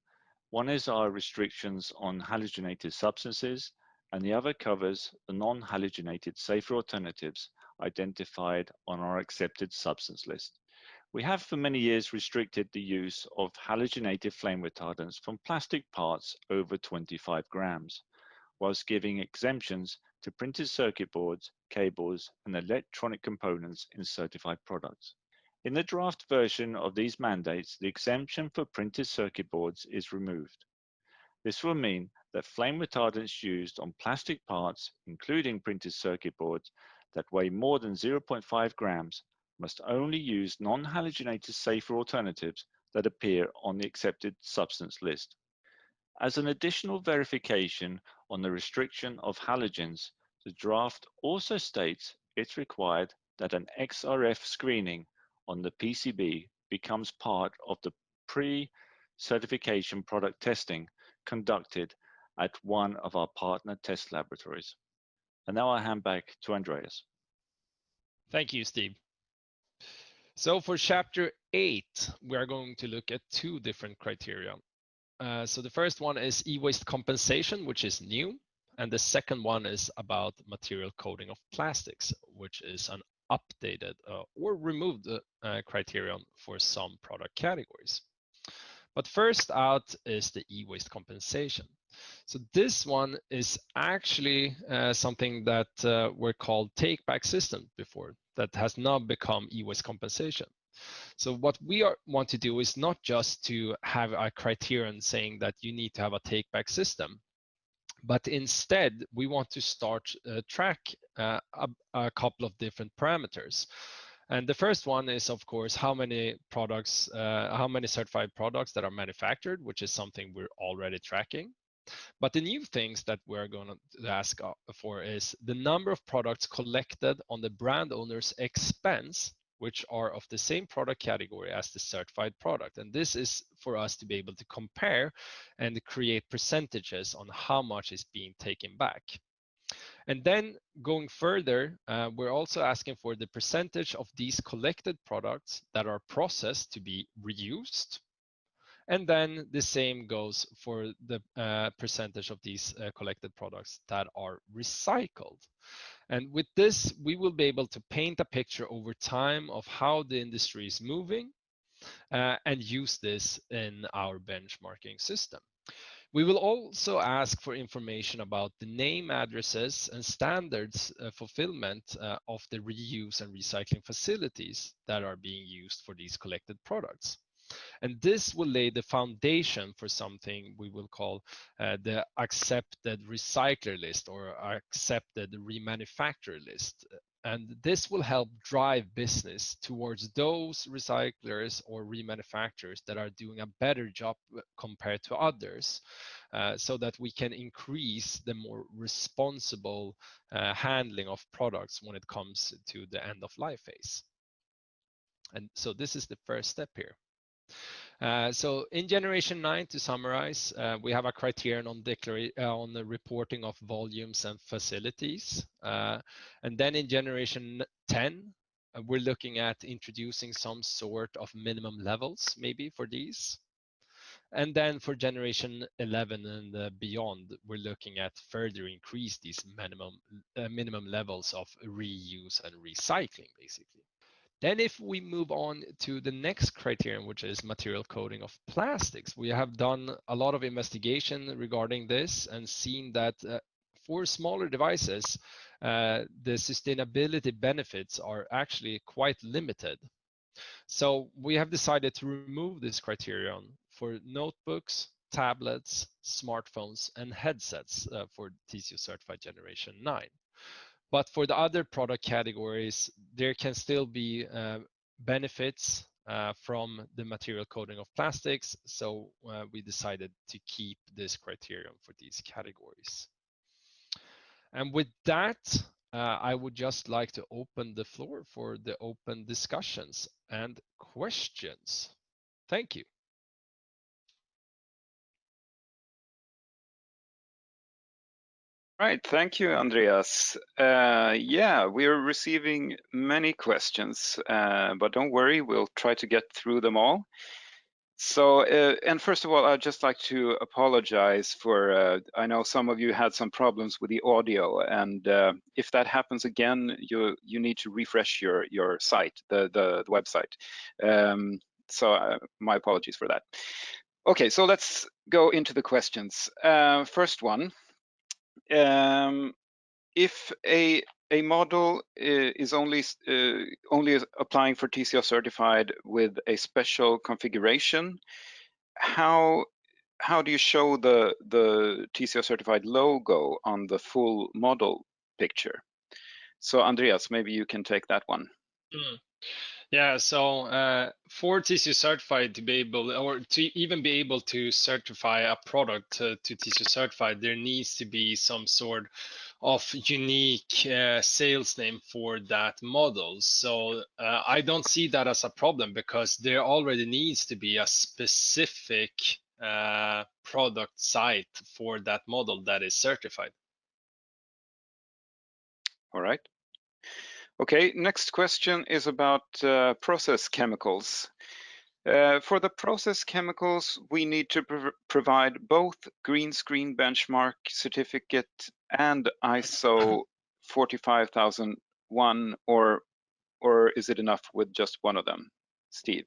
One is our restrictions on halogenated substances, and the other covers the non-halogenated safer alternatives identified on our accepted substance list. We have for many years restricted the use of halogenated flame retardants from plastic parts over 25 grams, whilst giving exemptions to printed circuit boards, cables, and electronic components in certified products. In the draft version of these mandates, the exemption for printed circuit boards is removed. This will mean that flame retardants used on plastic parts, including printed circuit boards, that weigh more than 0.5 grams must only use non-halogenated safer alternatives that appear on the accepted substance list. As an additional verification on the restriction of halogens, the draft also states it's required that an XRF screening on the PCB becomes part of the pre-certification product testing conducted at one of our partner test laboratories. And now I hand back to Andreas. Thank you, Steve. So for chapter 8, we are going to look at 2 different criteria. So the first one is e-waste compensation, which is new. And the second one is about material coding of plastics, which is an updated or removed criterion for some product categories. But first out is the e-waste compensation. So this one is actually something that were called take-back system before, that has now become e-waste compensation. So what we want to do is not just to have a criterion saying that you need to have a take-back system, but instead we want to start track a couple of different parameters. And the first one is, of course, how many products, how many certified products that are manufactured, which is something we're already tracking. But the new things that we're going to ask for is the number of products collected on the brand owner's expense, which are of the same product category as the certified product. And this is for us to be able to compare and create percentages on how much is being taken back. And then going further, we're also asking for the percentage of these collected products that are processed to be reused. And then the same goes for the percentage of these collected products that are recycled. And with this, we will be able to paint a picture over time of how the industry is moving and use this in our benchmarking system. We will also ask for information about the name, addresses, and standards fulfillment of the reuse and recycling facilities that are being used for these collected products. And this will lay the foundation for something we will call the accepted recycler list or accepted remanufacturer list. And this will help drive business towards those recyclers or remanufacturers that are doing a better job compared to others, so that we can increase the more responsible handling of products when it comes to the end of life phase. And so this is the first step here. So in generation 9, to summarize, we have a criterion on the reporting of volumes and facilities. And then in generation 10, we're looking at introducing some sort of minimum levels maybe for these. And then for generation 11 and beyond, we're looking at further increase these minimum levels of reuse and recycling, basically. Then if we move on to the next criterion, which is material coding of plastics, we have done a lot of investigation regarding this and seen that for smaller devices, the sustainability benefits are actually quite limited. So we have decided to remove this criterion for notebooks, tablets, smartphones, and headsets for TCO Certified Generation 9. But for the other product categories, there can still be benefits from the material coding of plastics. So we decided to keep this criterion for these categories. And with that, I would just like to open the floor for the open discussions and questions. Thank you. Right, thank you, Andreas. Yeah, we're receiving many questions, but don't worry, we'll try to get through them all. So, and first of all, I'd just like to apologize for, I know some of you had some problems with the audio, and if that happens again, you need to refresh your site, the website. So my apologies for that. Okay, so let's go into the questions. First one. If a model is only applying for TCO certified with a special configuration, how do you show the TCO certified logo on the full model picture? So Andreas, maybe you can take that one. Yeah, so for TCO Certified to be able, or to even be able to certify a product to TCO Certified, there needs to be some sort of unique sales name for that model. So I don't see that as a problem because there already needs to be a specific product site for that model that is certified. All right. Okay, next question is about process chemicals. For the process chemicals, we need to provide both green screen benchmark certificate and ISO 45001, or is it enough with just one of them? Steve?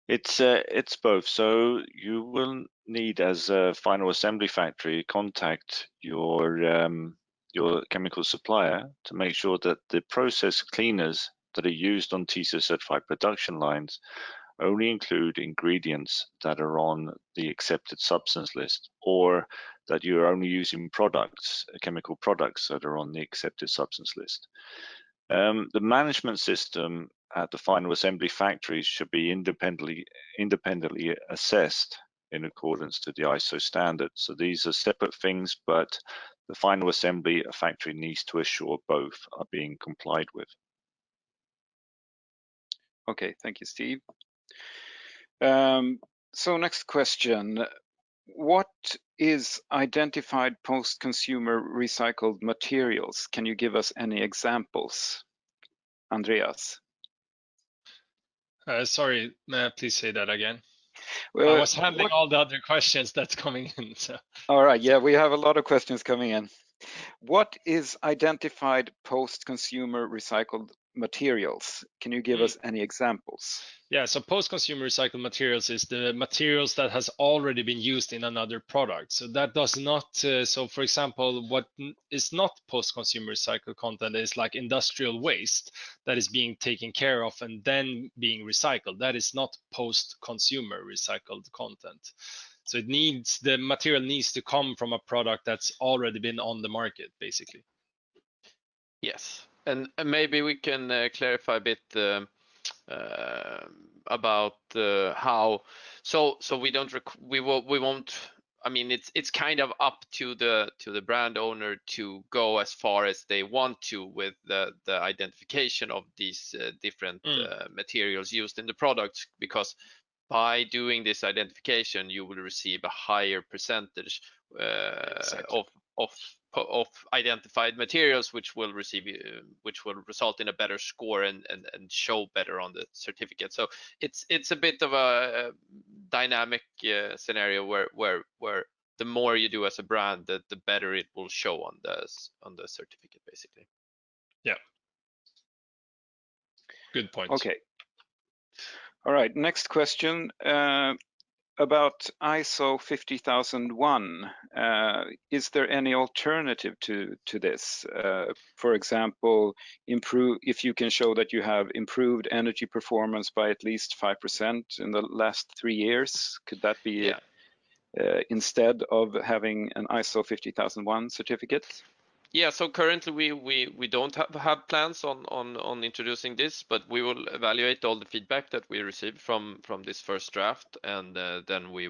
It's both. So you will need, as a final assembly factory, contact your chemical supplier to make sure that the process cleaners that are used on TCO certified production lines only include ingredients that are on the accepted substance list, or that you're only using products, chemical products that are on the accepted substance list. The management system at the final assembly factories should be independently assessed in accordance to the ISO standard. So these are separate things, but the final assembly factory needs to assure both are being complied with. Okay, thank you, Steve. So next question. What is identified post-consumer recycled materials? Can you give us any examples? Andreas? Sorry, may I please say that again? I was handling all the other questions that's coming in. So. All right, yeah, we have a lot of questions coming in. What is identified post-consumer recycled materials? Can you give us any examples? Yeah, so post-consumer recycled materials is the materials that has already been used in another product. So that does not, so for example, what is not post-consumer recycled content is like industrial waste that is being taken care of and then being recycled. That is not post-consumer recycled content. So the material needs to come from a product that's already been on the market, basically. Yes, and maybe we can clarify a bit about how. So we won't. I mean, it's kind of up to the brand owner to go as far as they want to with the identification of these different materials used in the products, because by doing this identification, you will receive a higher percentage Exactly. of identified materials, which will result in a better score and show better on the certificate. So it's a bit of a dynamic scenario where the more you do as a brand, the better it will show on the certificate, basically. Yeah. Good point. Okay. All right, next question about ISO 50001. Is there any alternative to this? For example, if you can show that you have improved energy performance by at least 5% in the last 3 years, could that be instead of having an ISO 50001 certificate? Yeah, so currently we don't have plans on introducing this, but we will evaluate all the feedback that we receive from this first draft, and then we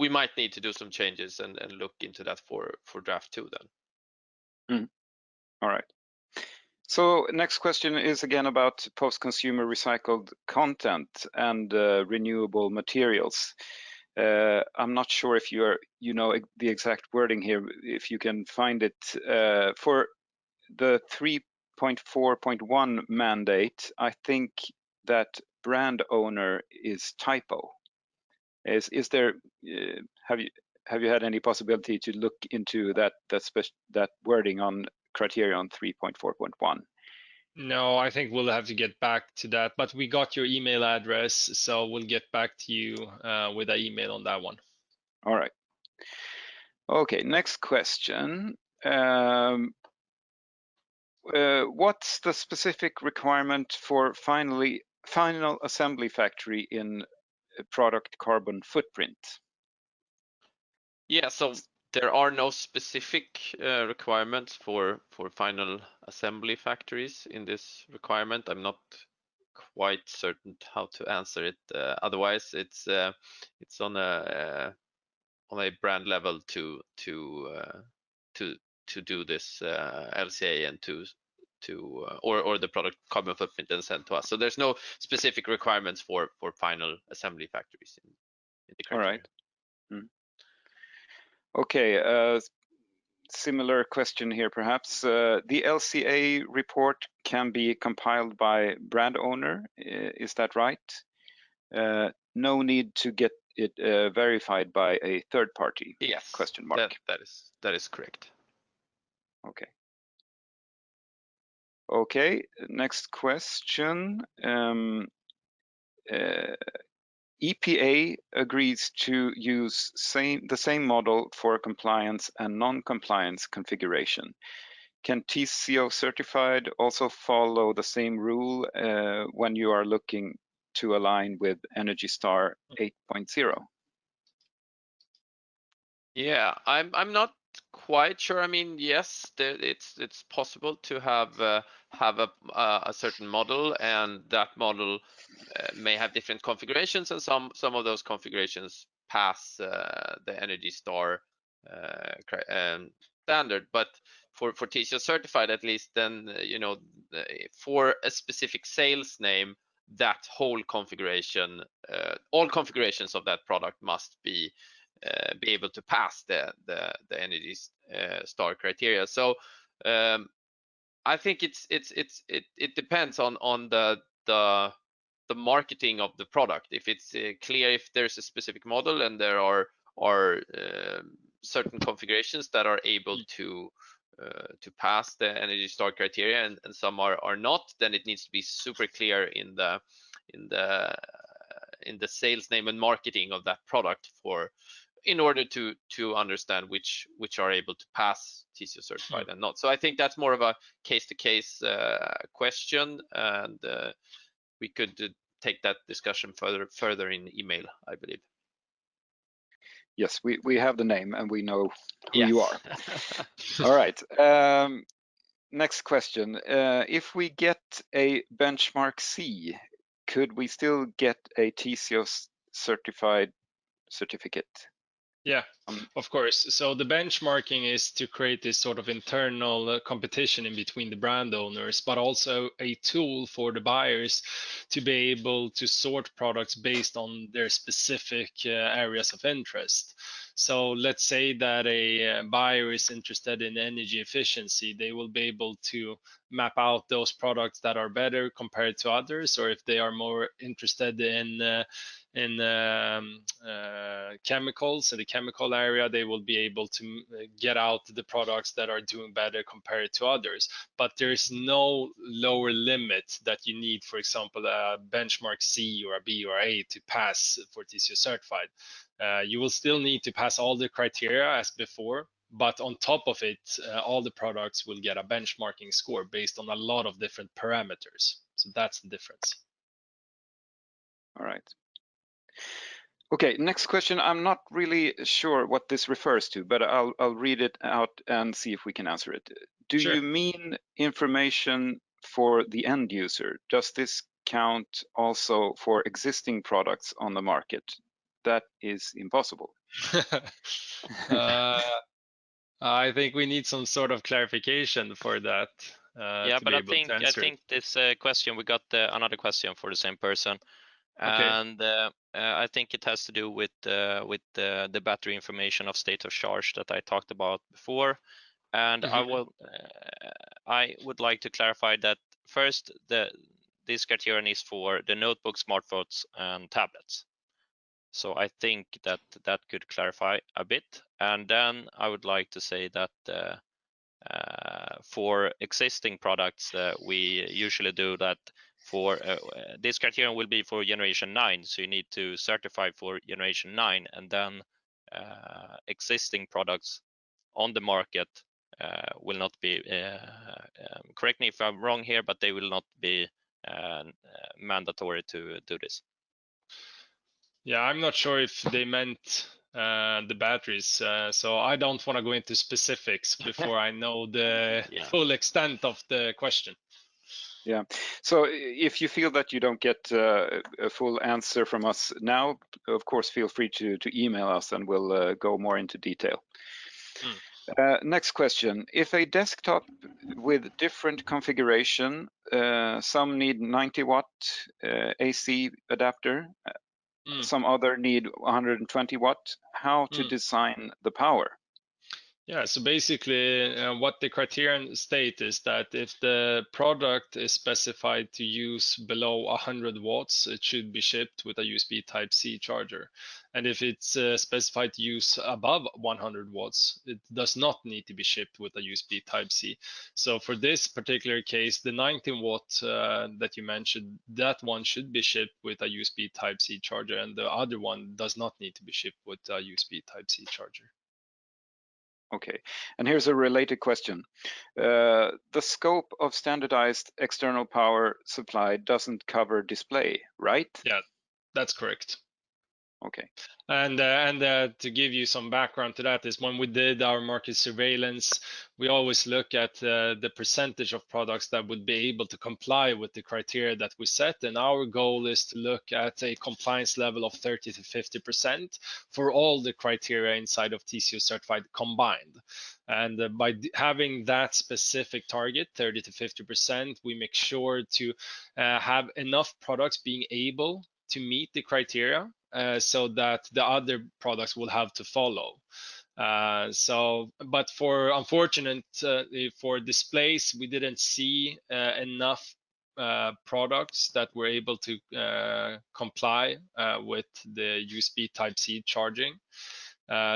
might need to do some changes and look into that for draft 2 then. All right. So next question is again about post-consumer recycled content and renewable materials. I'm not sure if you know the exact wording here, if you can find it. For the 3.4.1 mandate, I think that brand owner is typo. Is there, have you had any possibility to look into that wording on criteria on 3.4.1? No, I think we'll have to get back to that, but we got your email address, so we'll get back to you with an email on that one. All right. Okay, next question. What's the specific requirement for final assembly factory in product carbon footprint? Yeah, so there are no specific requirements for final assembly factories in this requirement. I'm not quite certain how to answer it. Otherwise, it's on a brand level to do this LCA and or the product carbon footprint and send to us. So there's no specific requirements for final assembly factories in the criteria. All right. Okay, Similar question here, perhaps. The LCA report can be compiled by brand owner. Is that right? No need to get it verified by a third party? Yes. Question mark. That is correct. Okay. Okay. Next question. EPA agrees to use the same model for compliance and non-compliance configuration. Can TCO Certified also follow the same rule when you are looking to align with Energy Star 8.0? Yeah, I'm not quite sure. I mean, yes, it's possible to have a certain model, and that model may have different configurations, and some of those configurations pass the Energy Star standard. But for TCO Certified, at least, then for a specific sales name, that whole configuration, all configurations of that product must be able to pass the Energy Star criteria. So I think it depends on the marketing of the product. If it's clear, if there's a specific model and there are certain configurations that are able to pass the Energy Star criteria, and some are not, then it needs to be super clear in the sales name and marketing of that product in order to understand which are able to pass TCO Certified and not. So I think that's more of a case-to-case question, and we could take that discussion further in email, I believe. Yes, we have the name and we know who Yes. you are. All right. Next question. If we get a benchmark C, could we still get a TCO Certified certificate? Yeah, of course. So the benchmarking is to create this sort of internal competition in between the brand owners, but also a tool for the buyers to be able to sort products based on their specific areas of interest. So let's say that a buyer is interested in energy efficiency, they will be able to map out those products that are better compared to others, or if they are more interested in chemicals in the chemical area, they will be able to get out the products that are doing better compared to others. But there's no lower limit that you need, for example, a benchmark C or a B or A to pass for TCO Certified. You will still need to pass all the criteria as before, but on top of it, all the products will get a benchmarking score based on a lot of different parameters. So that's the difference. All right. Okay, next question. I'm not really sure what this refers to, but I'll read it out and see if we can answer it. Do Sure. you mean information for the end user? Does this count also for existing products on the market? That is impossible. I think we need some sort of clarification for that. Yeah, but I think this question, we got another question for the same person. Okay. And I think it has to do with the battery information of state of charge that I talked about before. And I would like to clarify that first, this criterion is for the notebooks, smartphones, and tablets. So I think that could clarify a bit. And then I would like to say that for existing products, we usually do that. For this criterion will be for generation 9, so you need to certify for generation 9, and then existing products on the market will not be, correct me if I'm wrong here, but they will not be mandatory to do this. Yeah, I'm not sure if they meant the batteries, so I don't want to go into specifics before I know the full extent of the question. Yeah, so if you feel that you don't get a full answer from us now, of course, feel free to email us and we'll go more into detail. Next question. If a desktop with different configuration, some need 90 watt AC adapter, some other need 120 watt, how to design the power? Yeah, so basically what the criterion state is that if the product is specified to use below 100 watts, it should be shipped with a USB Type-C charger. And if it's specified to use above 100 watts, it does not need to be shipped with a USB Type-C. So for this particular case, the 19 watt that you mentioned, that one should be shipped with a USB Type-C charger, and the other one does not need to be shipped with a USB Type-C charger. Okay, and here's a related question. The scope of standardized external power supply doesn't cover display, right? Yeah, that's correct. Okay. And to give you some background to that is when we did our market surveillance, we always look at the percentage of products that would be able to comply with the criteria that we set. And our goal is to look at a compliance level of 30 to 50% for all the criteria inside of TCO Certified combined. And by having that specific target, 30 to 50%, we make sure to have enough products being able to meet the criteria so that the other products will have to follow. But for unfortunate for displays, we didn't see enough products that were able to comply with the USB Type-C charging.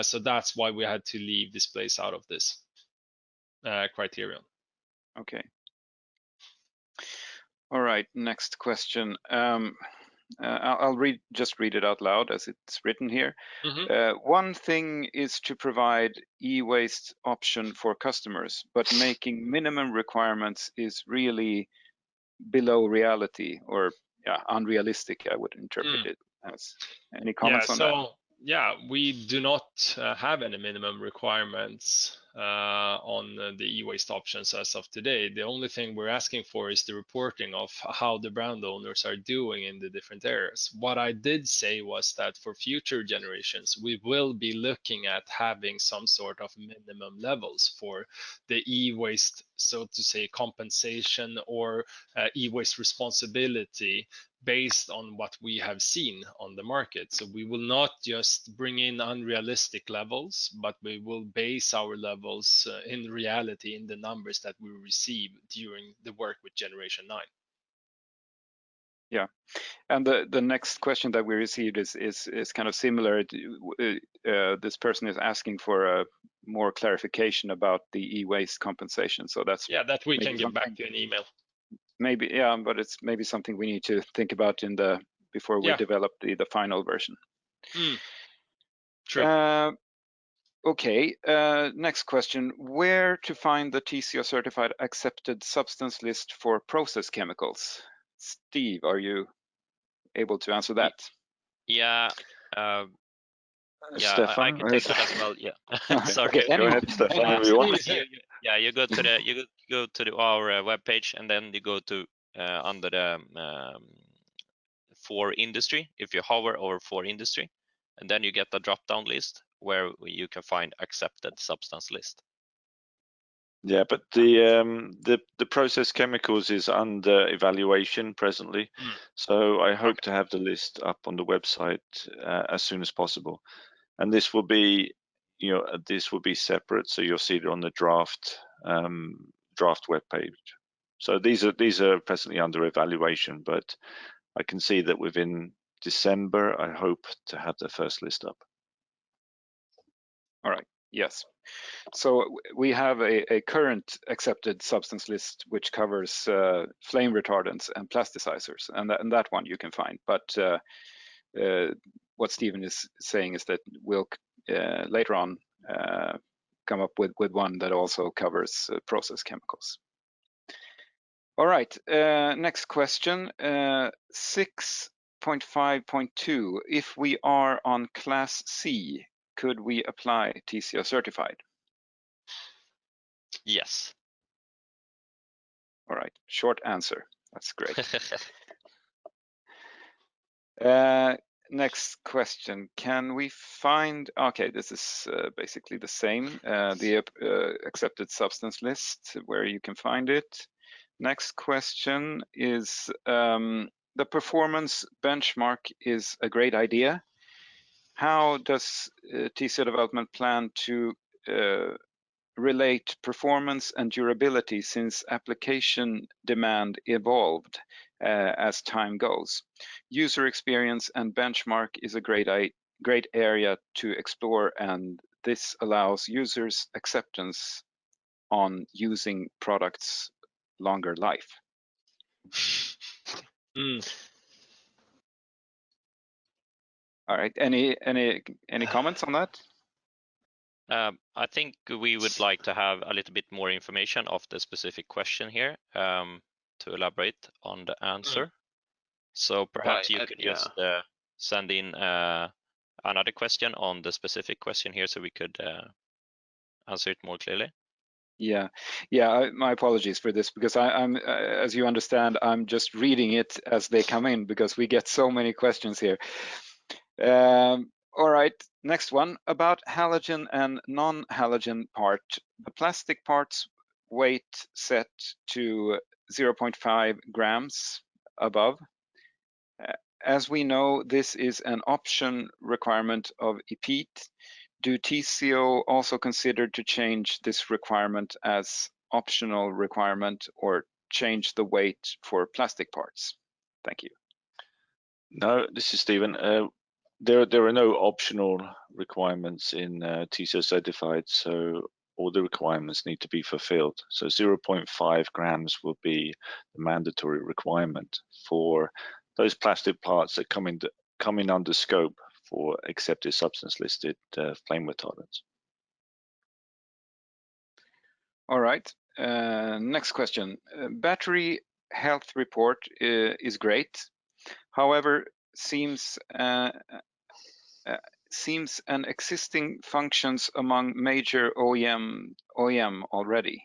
So that's why we had to leave displays out of this criterion. Okay. All right, next question. I'll just read it out loud as it's written here. One thing is to provide e-waste option for customers, but making minimum requirements is really below reality, or unrealistic, I would interpret it as. Any comments on that? Yeah, we do not have any minimum requirements on the e-waste options as of today. The only thing we're asking for is the reporting of how the brand owners are doing in the different areas. What I did say was that for future generations, we will be looking at having some sort of minimum levels for the e-waste, so to say, compensation or e-waste responsibility based on what we have seen on the market. So we will not just bring in unrealistic levels, but we will base our levels in reality in the numbers that we receive during the work with Generation 9. Yeah, and the next question that we received is kind of similar. This person is asking for more clarification about the e-waste compensation. So that's that we can get back to an email. Maybe, but it's maybe something we need to think about before we develop the final version. True. Okay, next question. Where to find the TCO Certified accepted substance list for process chemicals? Steve, are you able to answer that? Yeah. Stefan, I can take that as well. Yeah. Sorry. Okay, go ahead, Stefan. If you want. You go to our webpage, and then you go to under the for industry. If you hover over for industry, and then you get the drop-down list where you can find accepted substance list. Yeah, but the process chemicals is under evaluation presently, so I hope to have the list up on the website as soon as possible. And this will be, this will be separate, so you'll see it on the draft web page. So these are presently under evaluation, but I can see that within December, I hope to have the first list up. All right. Yes. So we have a current accepted substance list which covers flame retardants and plasticizers, and that one you can find. But what Stephen is saying is that we'll later on come up with one that also covers process chemicals. All right, next question, 6.5.2. If we are on Class C, could we apply TCO Certified? Yes. All right, short answer. That's great. Next question, can we find, okay, this is basically the same, the accepted substance list, where you can find it. Next question is, the performance benchmark is a great idea. How does TCO development plan to relate performance and durability since application demand evolved as time goes. User experience and benchmark is a great area to explore, and this allows users acceptance on using products longer life. All right. Any comments on that? I think we would like to have a little bit more information of the specific question here to elaborate on the answer. So perhaps you could just send in another question on the specific question here so we could answer it more clearly. Yeah, my apologies for this, because I'm as you understand, I'm just reading it as they come in because we get so many questions here. All right, next one about halogen and non-halogen part. The plastic parts weight set to 0.5 grams above. As we know, this is an option requirement of EPEAT. Do TCO also consider to change this requirement as optional requirement or change the weight for plastic parts? Thank you. No, this is Stephen. There are no optional requirements in TCO Certified, so all the requirements need to be fulfilled. So 0.5 grams will be the mandatory requirement for those plastic parts that come in under scope for accepted substance listed flame retardants. All right, next question. Battery health report is great. However, seems an existing functions among major OEM already.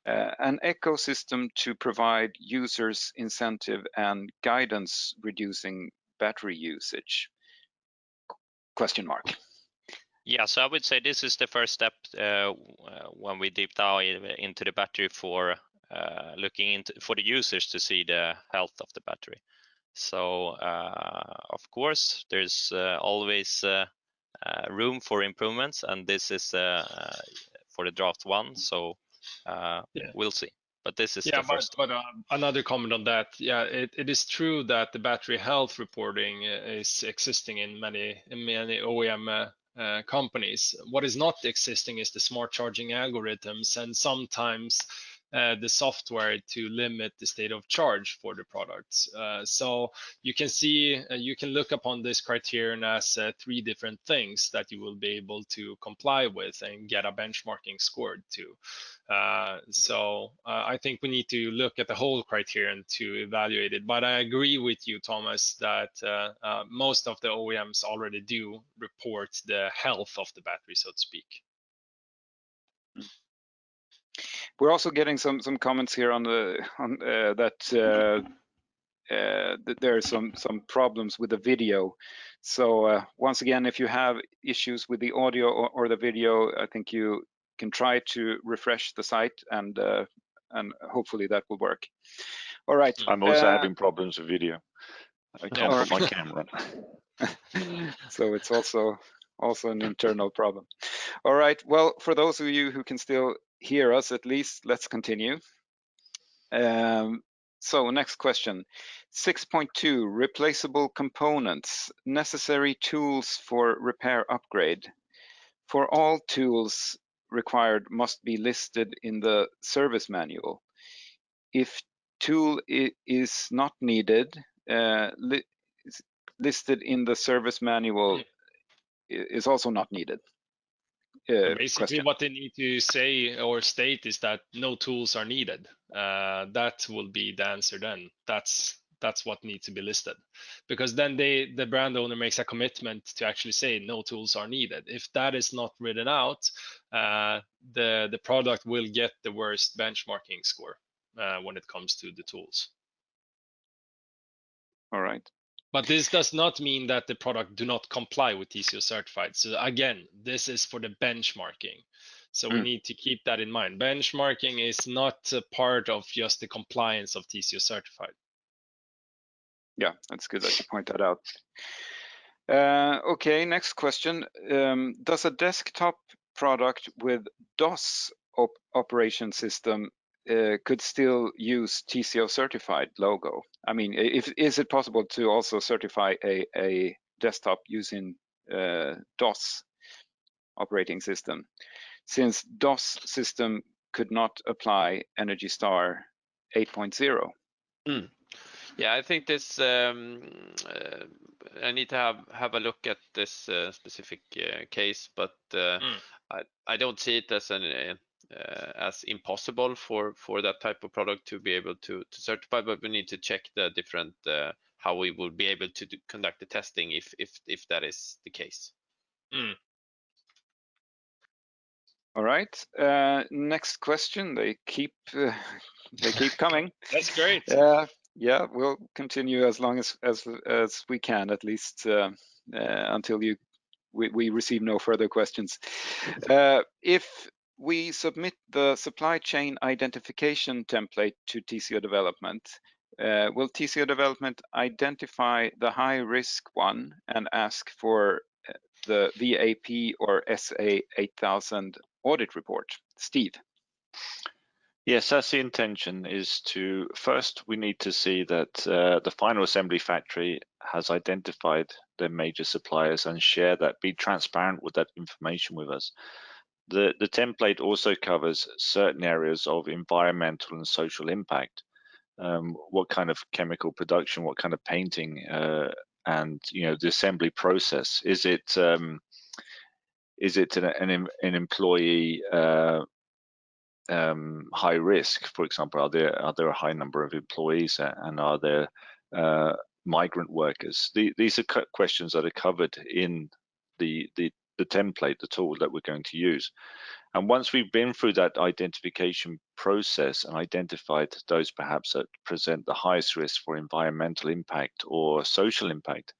An ecosystem to provide users incentive and guidance reducing battery usage? Question mark. Yeah, so I would say this is the first step when we deep dive into the battery for looking into for the users to see the health of the battery. So of course, there's always room for improvements, and this is for the draft one. So we'll see. But this is the first. But another comment on that. Yeah, it is true that the battery health reporting is existing in many OEM companies. What is not existing is the smart charging algorithms, and sometimes the software to limit the state of charge for the products. So you can see, you can look upon this criterion as 3 different things that you will be able to comply with and get a benchmarking scored to. So I think we need to look at the whole criterion to evaluate it. But I agree with you, Thomas, that most of the OEMs already do report the health of the battery, so to speak. We're also getting some comments here on that there are some problems with the video. So once again, if you have issues with the audio or the video, I think you can try to refresh the site, and hopefully that will work. All right. I'm also having problems with video. I can't put my camera on. So it's also an internal problem. All right. Well, for those of you who can still hear us, at least, let's continue. So next question, 6.2, replaceable components, necessary tools for repair upgrade. For all tools required must be listed in the service manual. If tool is not needed, listed in the service manual is also not needed. Basically, question. what they need to say or state is that no tools are needed. That will be the answer then. That's what needs to be listed, because then the brand owner makes a commitment to actually say no tools are needed. If that is not written out, the product will get the worst benchmarking score when it comes to the tools. All right. But this does not mean that the product do not comply with TCO Certified. So again, this is for the benchmarking. So we need to keep that in mind. Benchmarking is not a part of just the compliance of TCO Certified. Yeah, that's good that you point that out. Okay, next question. Does a desktop product with DOS operation system could still use TCO Certified logo? I mean, is it possible to also certify a desktop using DOS operating system, since DOS system could not apply Energy Star 8.0? Yeah, I think this. I need to have a look at this specific case, but I don't see it as impossible for that type of product to be able to certify. But we need to check the different how we will be able to conduct the testing if that is the case. All right. Next question. They keep coming. That's great. Yeah, we'll continue as long as we can, at least until we receive no further questions. If we submit the supply chain identification template to TCO development, will TCO development identify the high risk one and ask for the VAP or SA 8000 audit report? Steve. Yes, that's the intention, is to first we need to see that the final assembly factory has identified their major suppliers and share that, be transparent with that information with us. The template also covers certain areas of environmental and social impact. What kind of chemical production, what kind of painting, and the assembly process. Is it an employee high risk, for example? Are there a high number of employees, and are there migrant workers? These are questions that are covered in the template, the tool that we're going to use. And once we've been through that identification process and identified those perhaps that present the highest risk for environmental impact or social impact,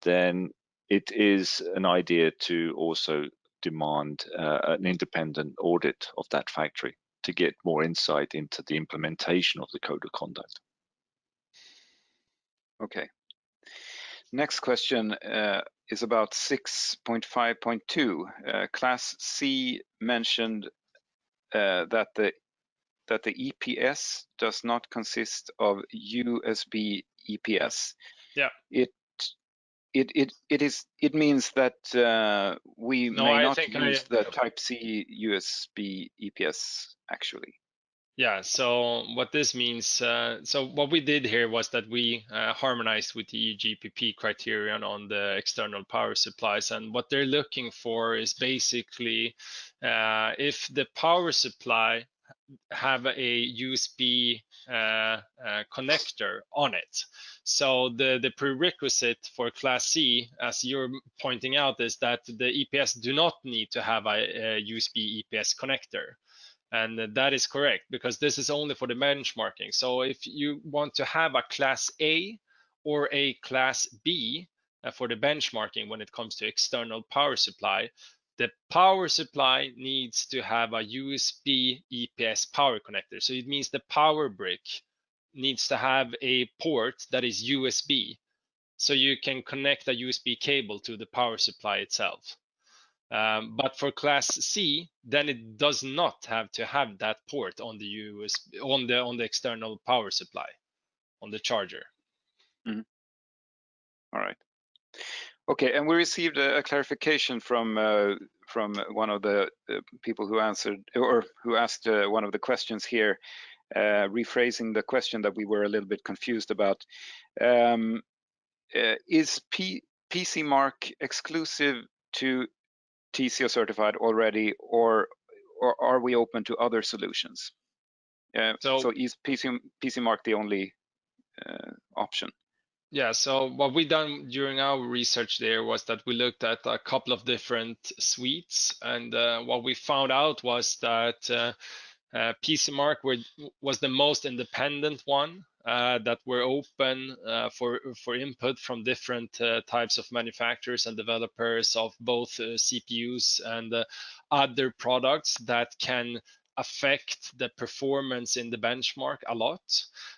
then it is an idea to also demand an independent audit of that factory to get more insight into the implementation of the code of conduct. Okay. Next question is about 6.5.2. Class C mentioned that the EPS does not consist of USB EPS. Yeah. It means that we may not use the Type C USB EPS actually. Yeah, so what this means, so what we did here was that we harmonized with the EGPP criterion on the external power supplies, and what they're looking for is basically if the power supply have a USB connector on it. So the prerequisite for Class C, as you're pointing out, is that the EPS do not need to have a USB EPS connector. And that is correct, because this is only for the benchmarking. So if you want to have a Class A or a Class B for the benchmarking when it comes to external power supply, the power supply needs to have a USB EPS power connector. So it means the power brick needs to have a port that is USB, so you can connect a USB cable to the power supply itself. But for Class C, then it does not have to have that port on the USB, on the external power supply, on the charger. Mm-hmm. All right. Okay, and we received a clarification from one of the people who answered or who asked one of the questions here, rephrasing the question that we were a little bit confused about. Is PC Mark exclusive to TCO Certified already, or are we open to other solutions? So is PC Mark the only option? Yeah, so what we done during our research there was that we looked at a couple of different suites, and what we found out was that PC Mark was the most independent one that were open for input from different types of manufacturers and developers of both CPUs and other products that can affect the performance in the benchmark a lot.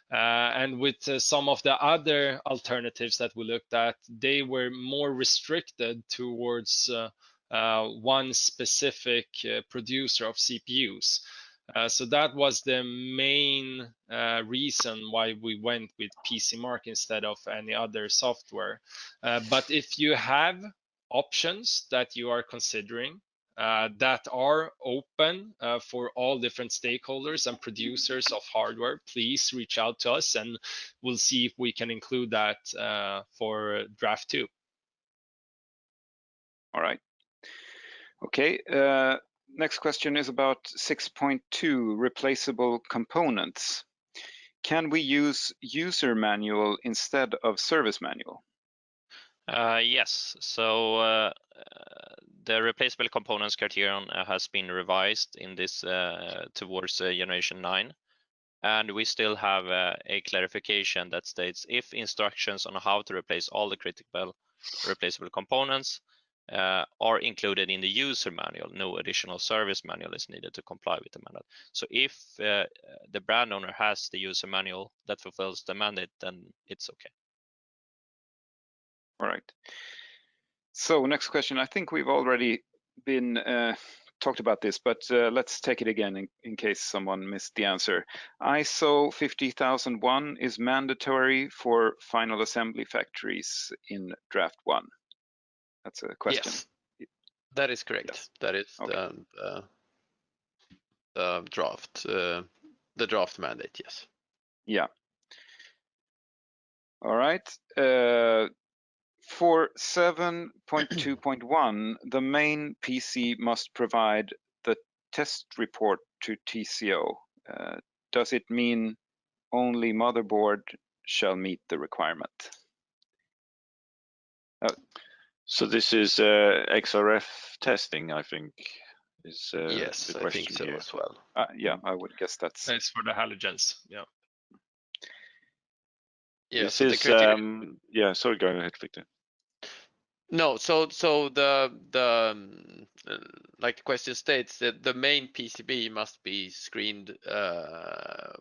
And with some of the other alternatives that we looked at, they were more restricted towards one specific producer of CPUs. So that was the main reason why we went with PCMark instead of any other software. But if you have options that you are considering that are open for all different stakeholders and producers of hardware, please reach out to us and we'll see if we can include that for draft 2. All right. Okay. Next question is about 6.2 replaceable components. Can we use user manual instead of service manual? Yes. So the replaceable components criterion has been revised in this towards generation 9. And we still have a clarification that states if instructions on how to replace all the critical replaceable components are included in the user manual, no additional service manual is needed to comply with the mandate. So if the brand owner has the user manual that fulfills the mandate, then it's okay. All right. So next question. I think we've already been talked about this, but let's take it again in case someone missed the answer. ISO 50001 is mandatory for final assembly factories in draft 1. That's a question. Yes, that is correct. Yes. That is Okay. the draft mandate. Yes. Yeah. All right. For 7.2.1, the main PC must provide the test report to TCO. Does it mean only motherboard shall meet the requirement? So this is XRF testing, I think, is Yes, the I question think so here. as well. Yeah, I would guess that's. It's for the halogens. Yeah. Yeah. This So is the criteria. yeah. Sorry, go ahead, Victor. No, so the like the question states that the main PCB must be screened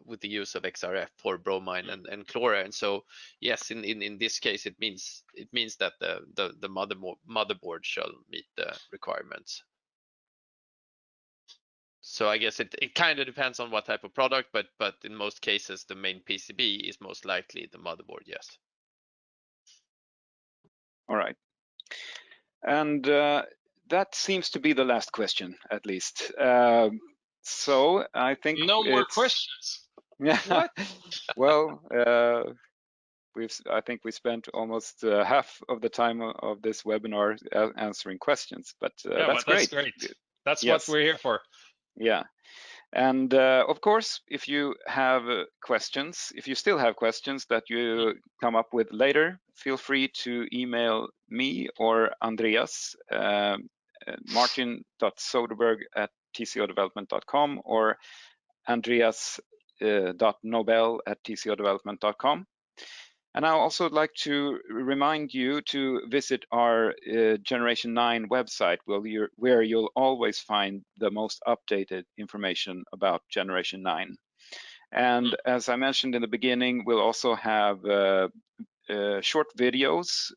with the use of XRF for bromine and chlorine. So yes, in this case, it means that the motherboard shall meet the requirements. So I guess it kind of depends on what type of product, but in most cases, the main PCB is most likely the motherboard. Yes. All right. And that seems to be the last question, at least. So I think No more questions. Yeah. What? Well, I think we spent almost half of the time of this webinar answering questions, but that's great. That's Yes. what we're here for. Yeah. And of course, if you have questions, if you still have questions that you come up with later, feel free to email me or Andreas, martin.soderberg@tcodevelopment.com or andreas.nobel@tcodevelopment.com. And I also like to remind you to visit our Generation 9 website, where you'll always find the most updated information about Generation 9. And as I mentioned in the beginning, we'll also have short videos,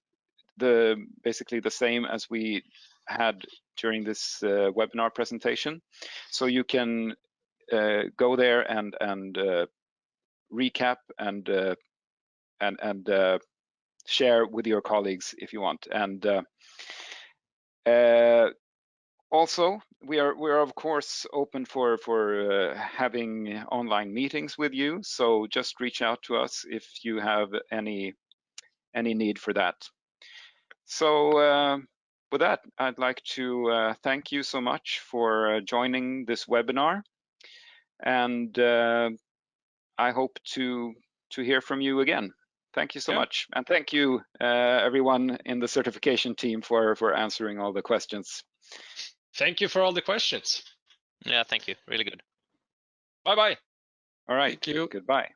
basically the same as we had during this webinar presentation. So you can go there and recap and share with your colleagues if you want. And also, we are of course open for having online meetings with you. So just reach out to us if you have any need for that. So with that, I'd like to thank you so much for joining this webinar, and I hope to hear from you again. Thank you so much. And thank you, everyone in the certification team for answering all the questions. Thank you for all the questions. Yeah, thank you. Really good. Bye-bye. All right. Thank you. Goodbye.